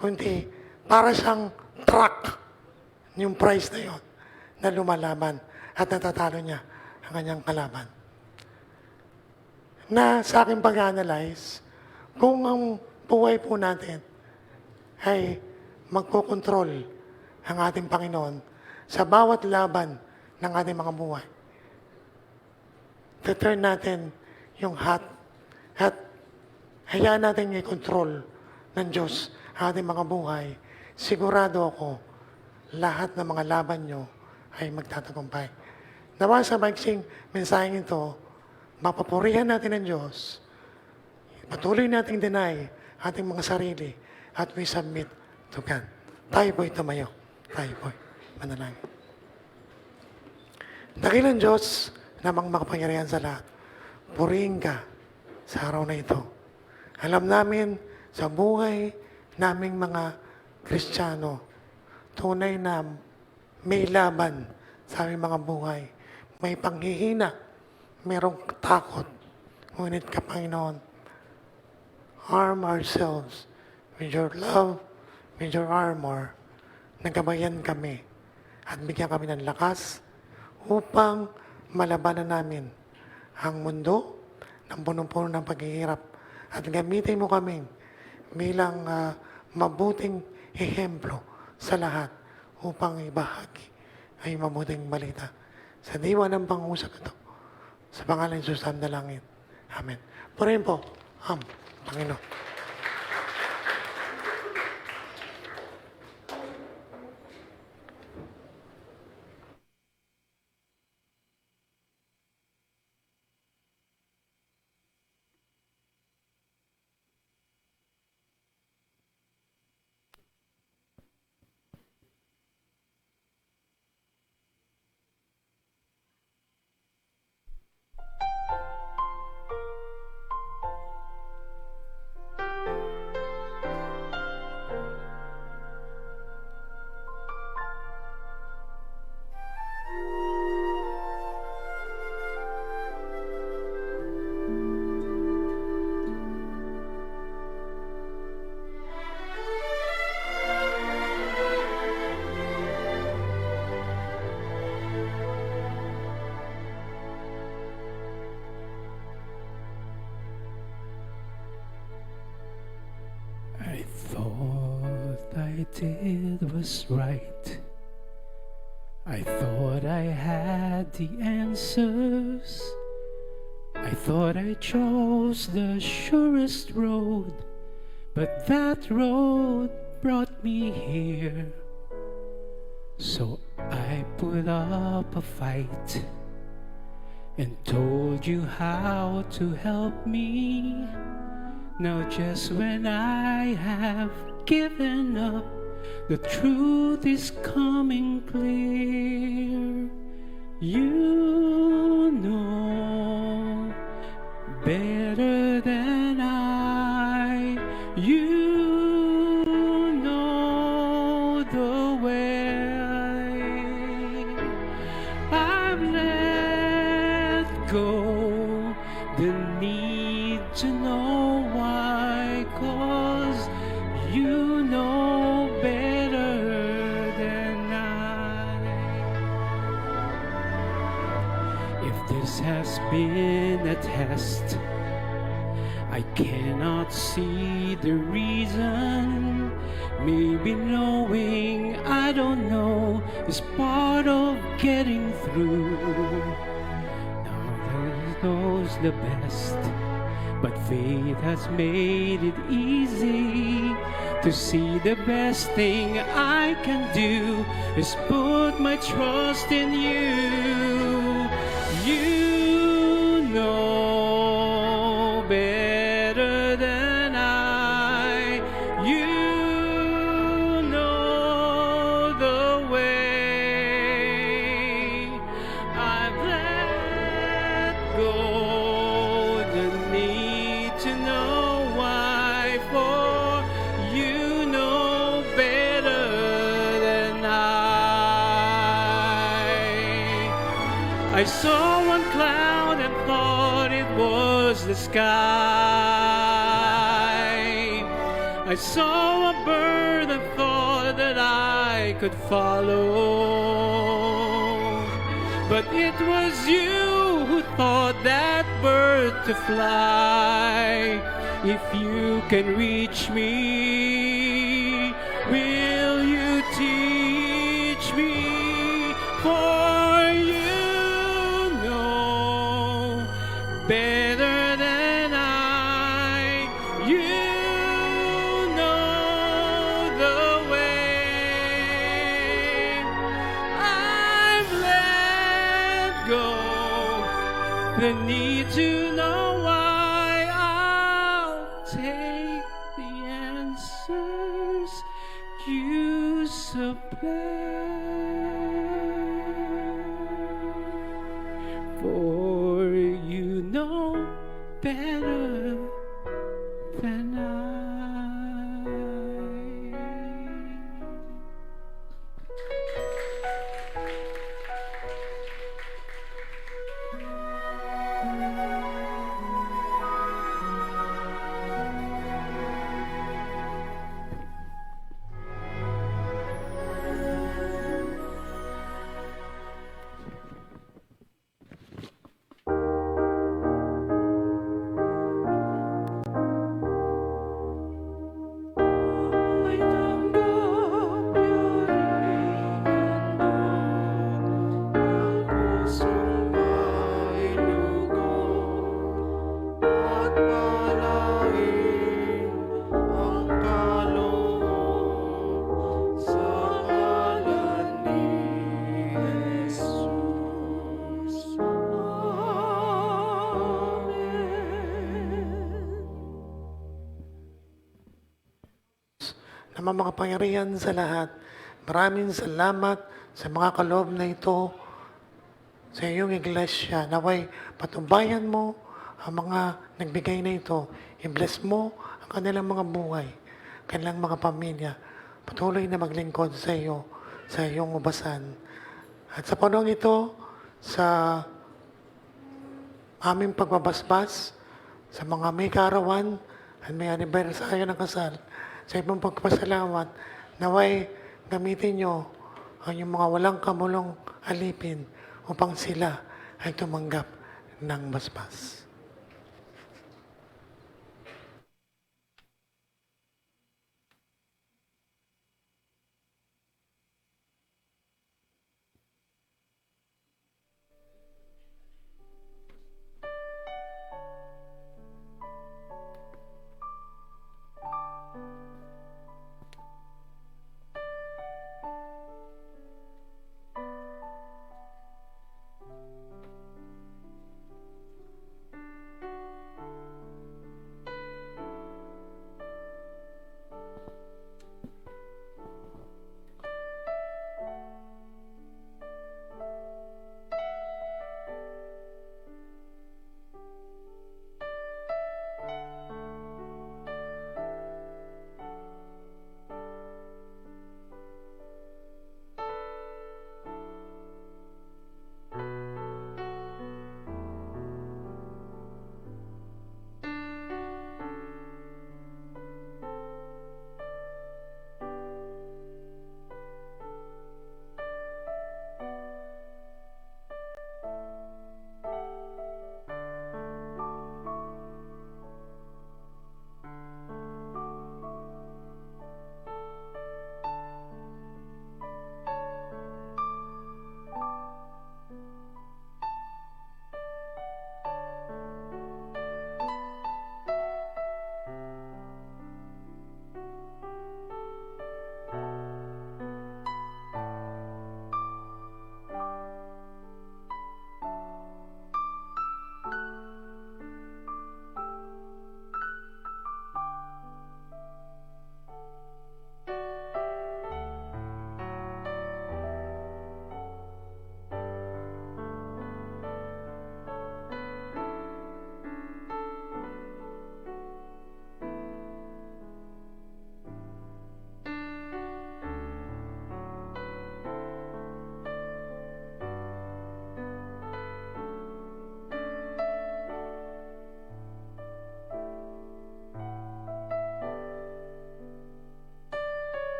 Kundi, para siyang truck, yung price na yon na lumalaban at natatalo niya ang kanyang kalaban. Na sa aking pag-analyze, kung ang buhay po natin ay magkokontrol ang ating Panginoon sa bawat laban ng ating mga buhay, turn natin yung hat at hayaan natin i-control ng Diyos ang ating mga buhay, sigurado ako, lahat ng mga laban nyo ay magtatagumpay. Nawa sa maiksing mensaheng ito, mapapurihan natin ang Diyos, patuloy nating deny ating mga sarili, at we submit to God. Tayo po'y tumayo. Tayo po'y manalangin. Dakilang Diyos, namang makapangyarihan sa lahat, purihin ka sa araw na ito. Alam namin sa buhay naming mga Kristiyano, tunay na may laban sa aming mga buhay. May panghihina, merong takot. Ngunit ka, Panginoon, arm ourselves with your love, with your armor, nagabayan kami at bigyan kami ng lakas upang malabanan namin ang mundo ng punong-puno ng paghihirap at gamitin mo kami bilang mabuting ehemplo sa lahat upang ibahagi ay mabuting balita. Sa diwa ng pangusap ito, sa pangalan ng Diyos ang dalangin. Amen. Purihin po. Panginoon. I thought I did was right. I thought I had the answers. I thought I chose the surest road, but that road brought me here. So I put up a fight and told you how to help me. Now just when I have given up, the truth is coming clear. You know better than I. You know the way. I've let go the need to know why, 'cause you know better than I. If this has been a test, I cannot see the reason. Maybe knowing I don't know is part of getting through. Now that knows the best, but faith has made it easy to see the best thing I can do is put my trust in you. You know better than I. You know the way. I've let go the need to know why, for you know better than I saw one cloud and thought it was the sky. I saw a bird and thought that I could follow. But it was you who taught that bird to fly. If you can reach me, will you teach me? For you know better than I. You know the way. I've let go the need to know why. I'll take the answers you supply. For you know better than I. na makapangyarihan sa lahat. Maraming salamat sa mga kaloob na ito sa iyong iglesia. Naway patnubayan mo ang mga nagbigay na ito. I-bless mo ang kanilang mga buhay, kanilang mga pamilya. Patuloy na maglingkod sa iyo, sa iyong ubasan. At sa panahon ito, sa aming pagbabasbas, sa mga may kaarawan at may anibersaryo ng kasal, sa ibang pagpasalamat, naway gamitin nyo ang yung mga walang kamulong alipin upang sila ay tumanggap ng basbas.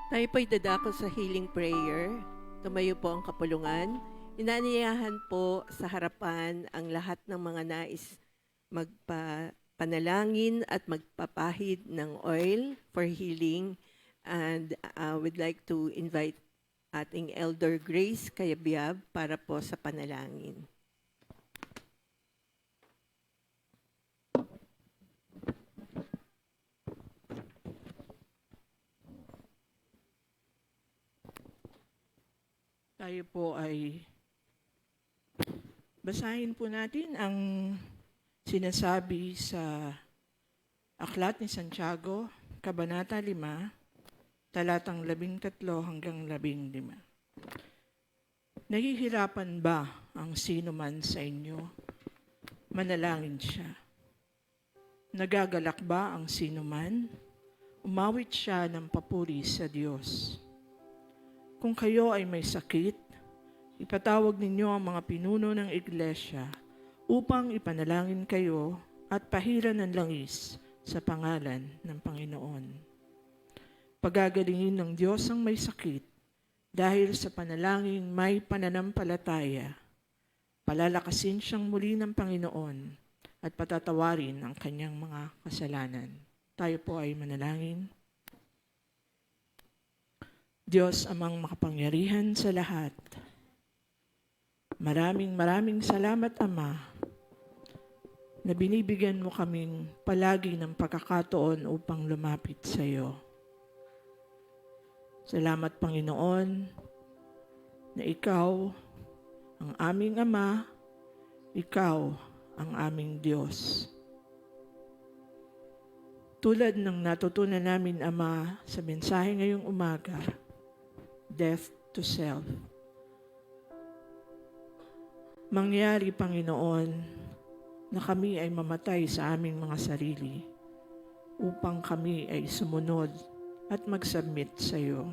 Tayo po'y dadako sa healing prayer. Tumayo po ang kapulungan. Inaniyahan po sa harapan ang lahat ng mga nais magpanalangin at magpapahid ng oil for healing. And we'd like to invite ating Elder Grace Kayabyab para po sa panalangin. Tayo po ay basahin po natin ang sinasabi sa Aklat ni Santiago, Kabanata 5, talatang 13 hanggang 15. Nahihirapan ba ang sino man sa inyo? Manalangin siya. Nagagalak ba ang sino man? Umawit siya ng papuri sa Diyos. Kung kayo ay may sakit, ipatawag ninyo ang mga pinuno ng iglesia upang ipanalangin kayo at pahiran ng langis sa pangalan ng Panginoon. Pagagalingin ng Diyos ang may sakit dahil sa panalangin may pananampalataya. Palalakasin siyang muli ng Panginoon at patatawarin ang kanyang mga kasalanan. Tayo po ay manalangin. Diyos amang makapangyarihan sa lahat, maraming salamat, Ama, na binibigyan mo kaming palagi ng pagkakataon upang lumapit sa iyo. Salamat, Panginoon, na Ikaw ang aming Ama, Ikaw ang aming Diyos. Tulad ng natutunan namin, Ama, sa mensahe ngayong umaga, death to self. Mangyari, Panginoon, na kami ay mamatay sa aming mga sarili upang kami ay sumunod at mag-submit sa iyo.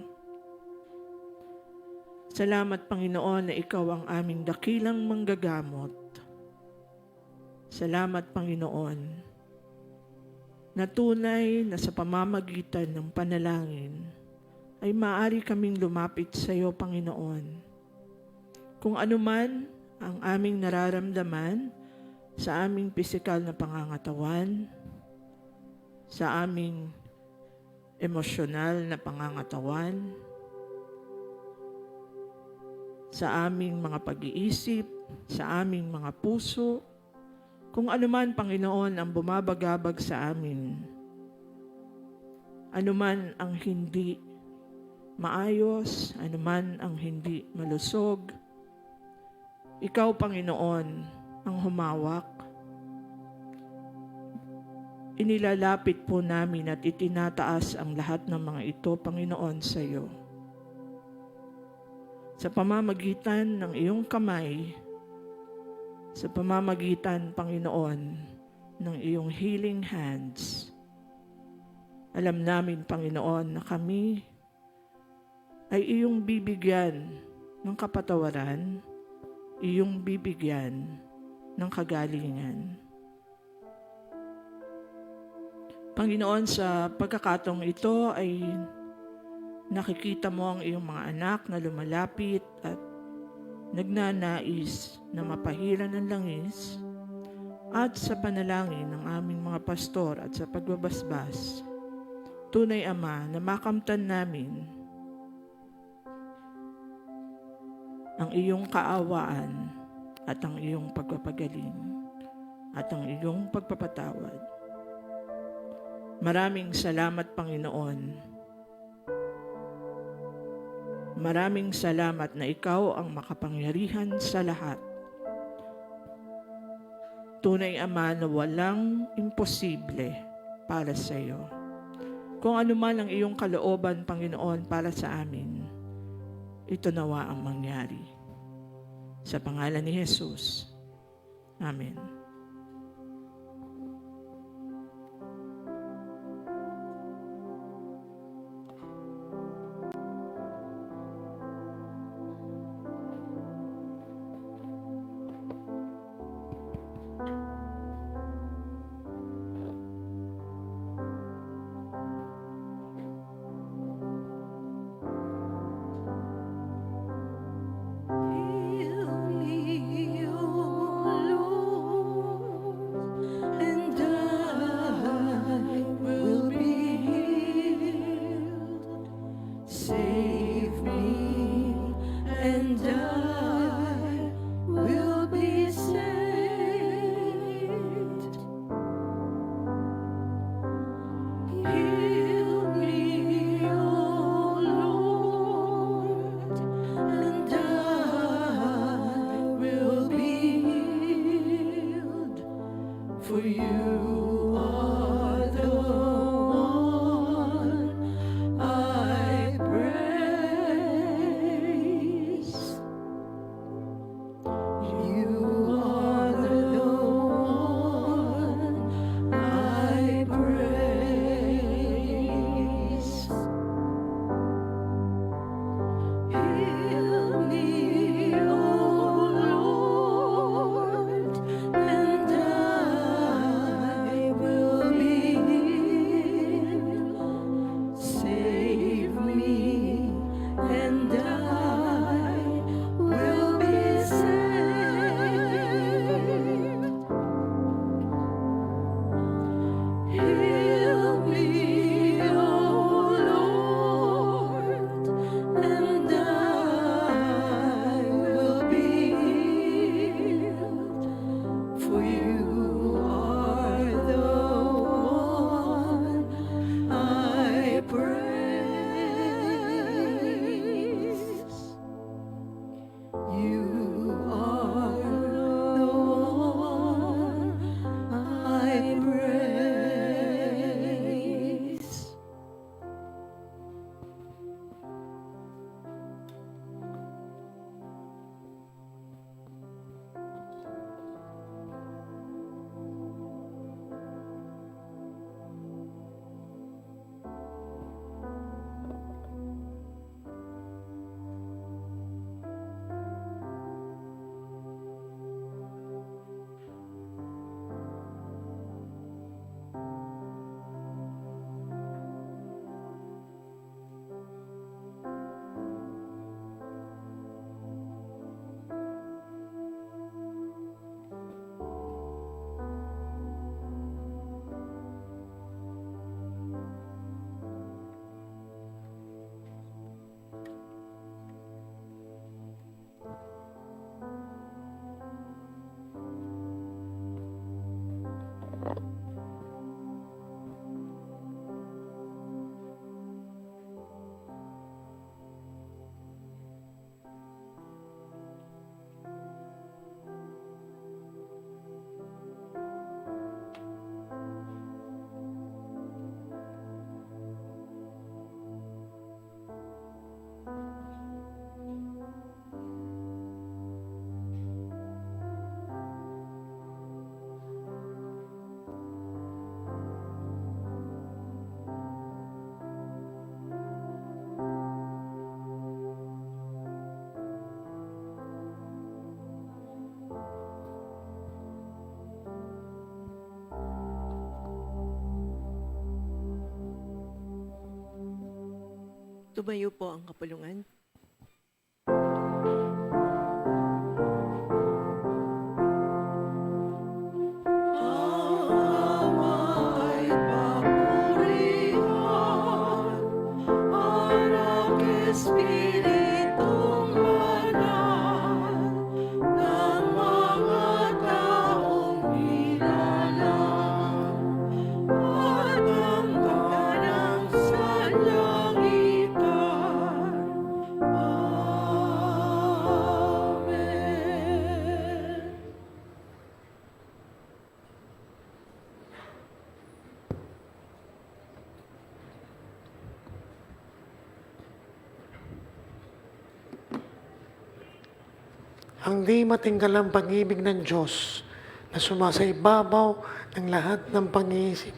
Salamat, Panginoon, na Ikaw ang aming dakilang manggagamot. Salamat, Panginoon, na tunay na sa pamamagitan ng panalangin ay maaari kaming lumapit sa iyo, Panginoon. Kung anuman ang aming nararamdaman sa aming pisikal na pangangatawan, sa aming emosyonal na pangangatawan, sa aming mga pag-iisip, sa aming mga puso, kung anuman, Panginoon, ang bumabagabag sa amin, anuman ang hindi maayos, anuman ang hindi malusog, Ikaw, Panginoon, ang humawak. Inilalapit po namin at itinataas ang lahat ng mga ito, Panginoon, sa iyo. Sa pamamagitan ng iyong kamay, sa pamamagitan, Panginoon, ng iyong healing hands, alam namin, Panginoon, na kami ay iyong bibigyan ng kapatawaran, iyong bibigyan ng kagalingan. Panginoon, sa pagkakataong ito ay nakikita mo ang iyong mga anak na lumalapit at nagnanais na mapahiran ng langis, at sa panalangin ng aming mga pastor at sa pagbabasbas, tunay, Ama, na makamtan namin ang iyong kaawaan at ang iyong pagpapagaling at ang iyong pagpapatawad. Maraming salamat, Panginoon. Maraming salamat na Ikaw ang makapangyarihan sa lahat. Tunay, Ama, na walang imposible para sa iyo. Kung ano man ang iyong kalooban, Panginoon, para sa amin, ito nawa ang mangyari. Sa pangalan ni Jesus. Amen. Save me, and I will be saved. Heal me, O Lord, and I will be healed. For you are the one I praise. You are the one I praise. Heal me, O Lord, and I will be healed. Save me, and I will be saved. Heal me, O Lord, and I will be healed. For you are the one I praise. You are the one I praise. Tumayo po ang kapulungan. Awa'y papurihan ang Espiritong Banal ng mga taong nilalang at ang ganang sanlibutan. Amen. Ang di matinggalang pag-ibig ng Diyos na sumasaibabaw ng lahat ng pag-iisip.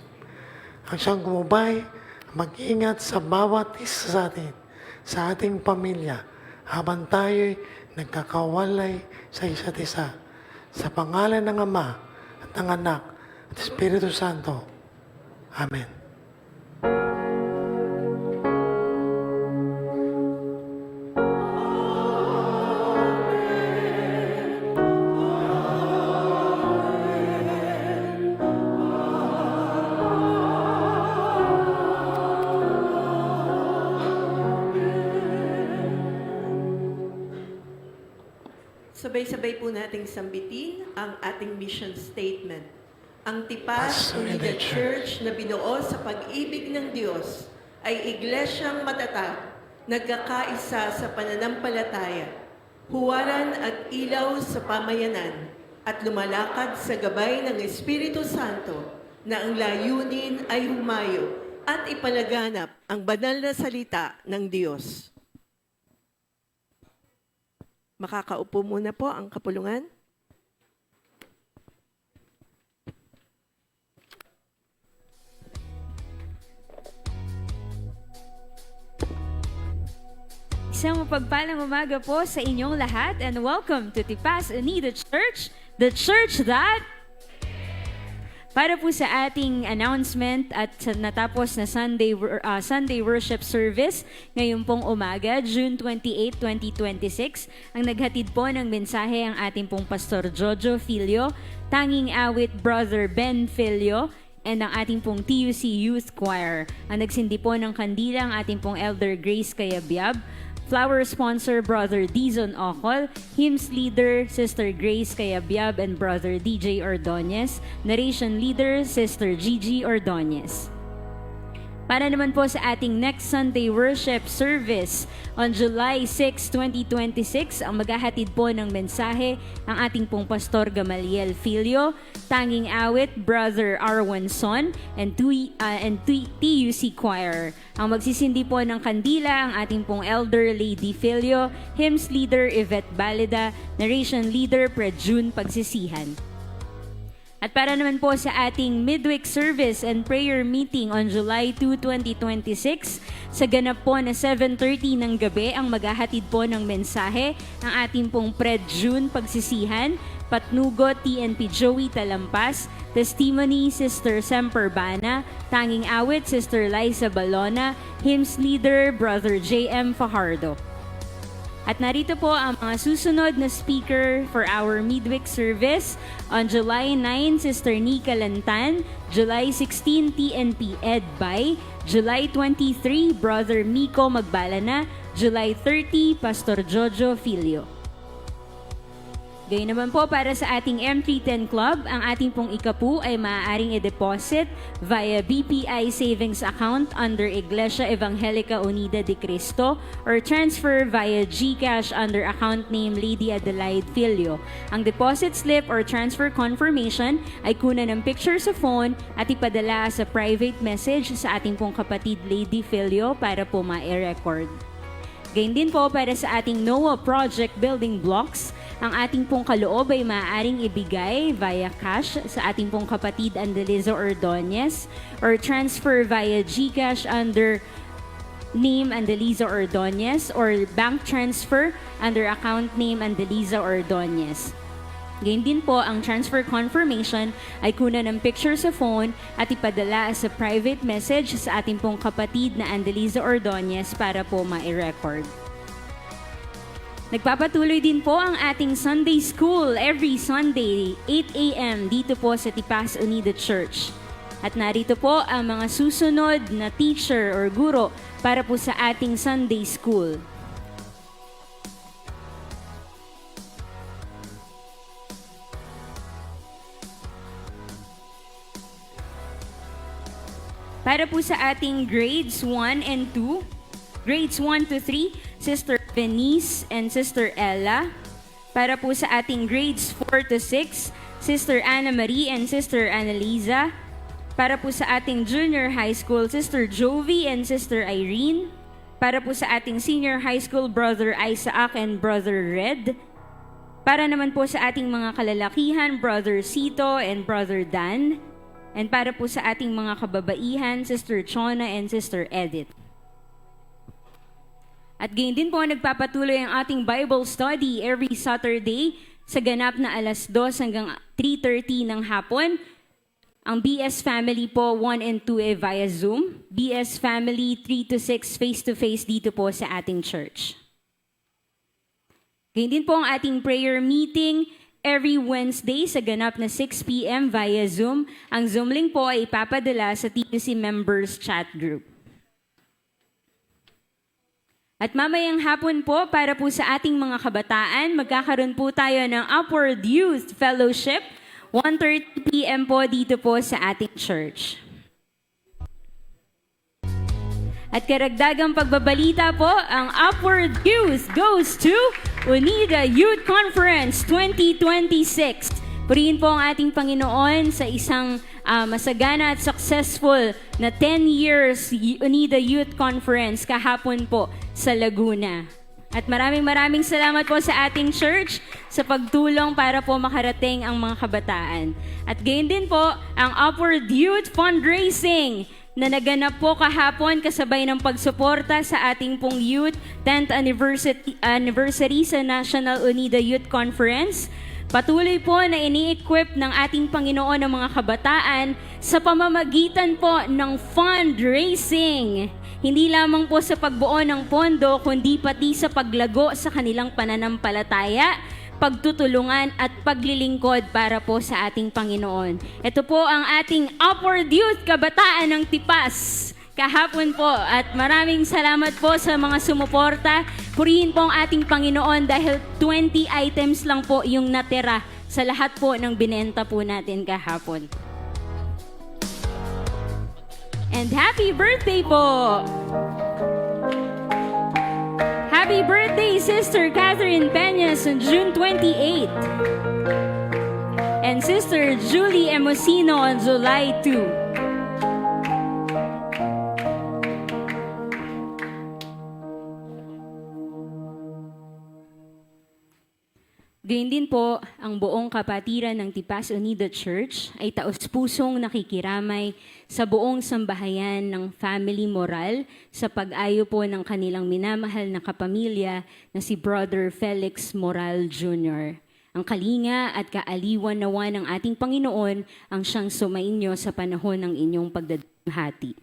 Ang siyang gumabay, mag-ingat sa bawat isa sa atin, sa ating pamilya, habang tayo'y nagkakawalay sa isa't isa. Sa pangalan ng Ama at ng Anak at Espiritu Santo. Amen. Sabay-sabay po nating sambitin ang ating mission statement. Ang Tipas Unida Church na binuo sa pag-ibig ng Diyos ay iglesyang matatag, nagkakaisa sa pananampalataya, huwaran at ilaw sa pamayanan, at lumalakad sa gabay ng Espiritu Santo na ang layunin ay humayo at ipalaganap ang banal na salita ng Diyos. Makakaupo muna po ang kapulungan. Isang mapagpalang umaga po sa inyong lahat and welcome to Tipas Unida Church, the church that... Para po sa ating announcement at sa natapos na Sunday worship service ngayon pong umaga, June 28, 2026, ang naghatid po ng mensahe ang ating pong Pastor Jojo Filio, tanging awit Brother Ben Filio, and ang ating pong TUC Youth Choir. Ang nagsindi po ng kandila ang ating pong Elder Grace Kayabyab, flower sponsor Brother Dizon Ocol, hymns leader Sister Grace Kayabyab and Brother DJ Ordonez, narration leader Sister Gigi Ordonez. Para naman po sa ating next Sunday worship service on July 6, 2026, ang maghahatid po ng mensahe ang ating pong Pastor Gamaliel Filio, tanging awit Brother Arwan Son, and TUC Choir. Ang magsisindi po ng kandila ang ating pong Elder Lady Filio, hymns leader Yvette Balida, narration leader June Pagsisihan. At para naman po sa ating midweek service and prayer meeting on July 2, 2026, sa ganap po na 7:30 ng gabi ang maghahatid po ng mensahe ang ating pong June Pagsisihan, patnugo TNP Joey Talampas, testimony Sister Semper Bana, tanging awit Sister Liza Balona, hymns leader Brother JM Fajardo. At narito po ang mga susunod na speaker for our midweek service. On July 9, Sister Nika Lantan. July 16, TNP Ed Bay. July 23, Brother Miko Magbalana. July 30, Pastor Jojo Filio. Gayun naman po para sa ating M310 Club, ang ating pong ikapu ay maaaring i-deposit via BPI Savings Account under Iglesia Evangelica Unida de Cristo or transfer via GCash under account name Lady Adelaide Filio. Ang deposit slip or transfer confirmation ay kunan ng picture sa phone at ipadala sa private message sa ating pong kapatid Lady Filio para po ma-record. Gayun din po para sa ating NOAA Project Building Blocks, ang ating pong kaloob ay maaaring ibigay via cash sa ating pong kapatid Andeliza Ordonez or transfer via GCash under name Andeliza Ordonez or bank transfer under account name Andeliza Ordonez. Gayun din po, ang transfer confirmation ay kunan ng picture sa phone at ipadala sa private message sa ating pong kapatid na Andeliza Ordonez para po ma-record. Nagpapatuloy din po ang ating Sunday School every Sunday, 8 a.m. dito po sa Tipas Unida Church. At narito po ang mga susunod na teacher or guro para po sa ating Sunday School. Para po sa ating grades 1 and 2, grades 1 to 3, Sister Venice and Sister Ella. Para po sa ating grades 4 to 6, Sister Anna Marie and Sister Annalisa. Para po sa ating junior high school, Sister Jovi and Sister Irene. Para po sa ating senior high school, Brother Isaac and Brother Red. Para naman po sa ating mga kalalakihan, Brother Cito and Brother Dan. And para po sa ating mga kababaihan, Sister Chona and Sister Edith. At gayon din po nagpapatuloy ang ating Bible study every Saturday sa ganap na alas 2 hanggang 3:30 ng hapon. Ang BS Family po 1 and 2 ay via Zoom. BS Family 3 to 6 face-to-face dito po sa ating church. Gayon din po ang ating prayer meeting every Wednesday sa ganap na 6 p.m. via Zoom. Ang Zoom link po ay ipapadala sa TPC Members Chat Group. At mamayang hapon po, para po sa ating mga kabataan, magkakaroon po tayo ng Upward Youth Fellowship, 1:30 p.m. po dito po sa ating church. At karagdagang pagbabalita po, ang Upward Youth goes to Unida Youth Conference 2026. Purihin po ang ating Panginoon sa isang masagana at successful na 10 years Unida Youth Conference kahapon po sa Laguna. At maraming salamat po sa ating church sa pagtulong para po makarating ang mga kabataan. At gayon din po ang Upward Youth Fundraising na naganap po kahapon kasabay ng pagsuporta sa ating pong Youth 10th Anniversary sa National Unida Youth Conference. Patuloy po na ini-equip ng ating Panginoon ang mga kabataan sa pamamagitan po ng fundraising. Hindi lamang po sa pagbuo ng pondo, kundi pati sa paglago sa kanilang pananampalataya, pagtutulungan at paglilingkod para po sa ating Panginoon. Ito po ang ating Upward Youth Kabataan ng Tipas kahapon po, at maraming salamat po sa mga sumuporta. Purihin po ang ating Panginoon dahil 20 items lang po yung natira sa lahat po ng binenta po natin kahapon. And happy birthday po! Happy birthday, Sister Catherine Peñas on June 28. And Sister Julie Emosino on July 2. Gayun din po, ang buong kapatiran ng Tipas Unida Church ay taos-pusong nakikiramay sa buong sambahayan ng Family Moral sa pag-ayo po ng kanilang minamahal na kapamilya na si Brother Felix Moral Jr. Ang kalinga at kaaliwan nawa ng ating Panginoon ang siyang sumainyo sa panahon ng inyong pagdadamhati.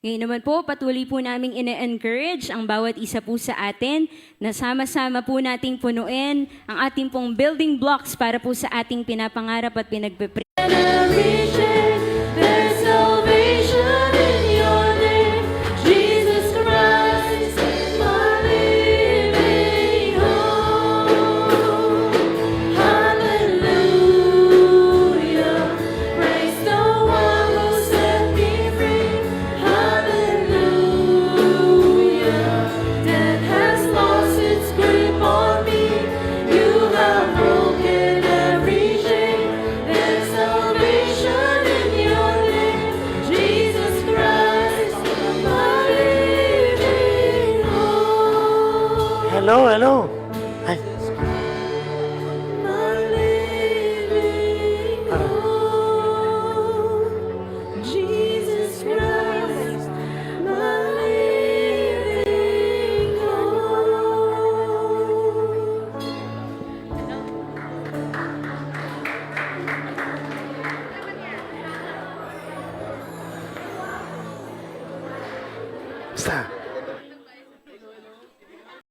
Ngayon naman po, patuloy po naming ine-encourage ang bawat isa po sa atin na sama-sama po nating punuin ang ating pong building blocks para po sa ating pinapangarap at pinagpipre. Hello. Ay. Jesus Christ, my living hope. Basta.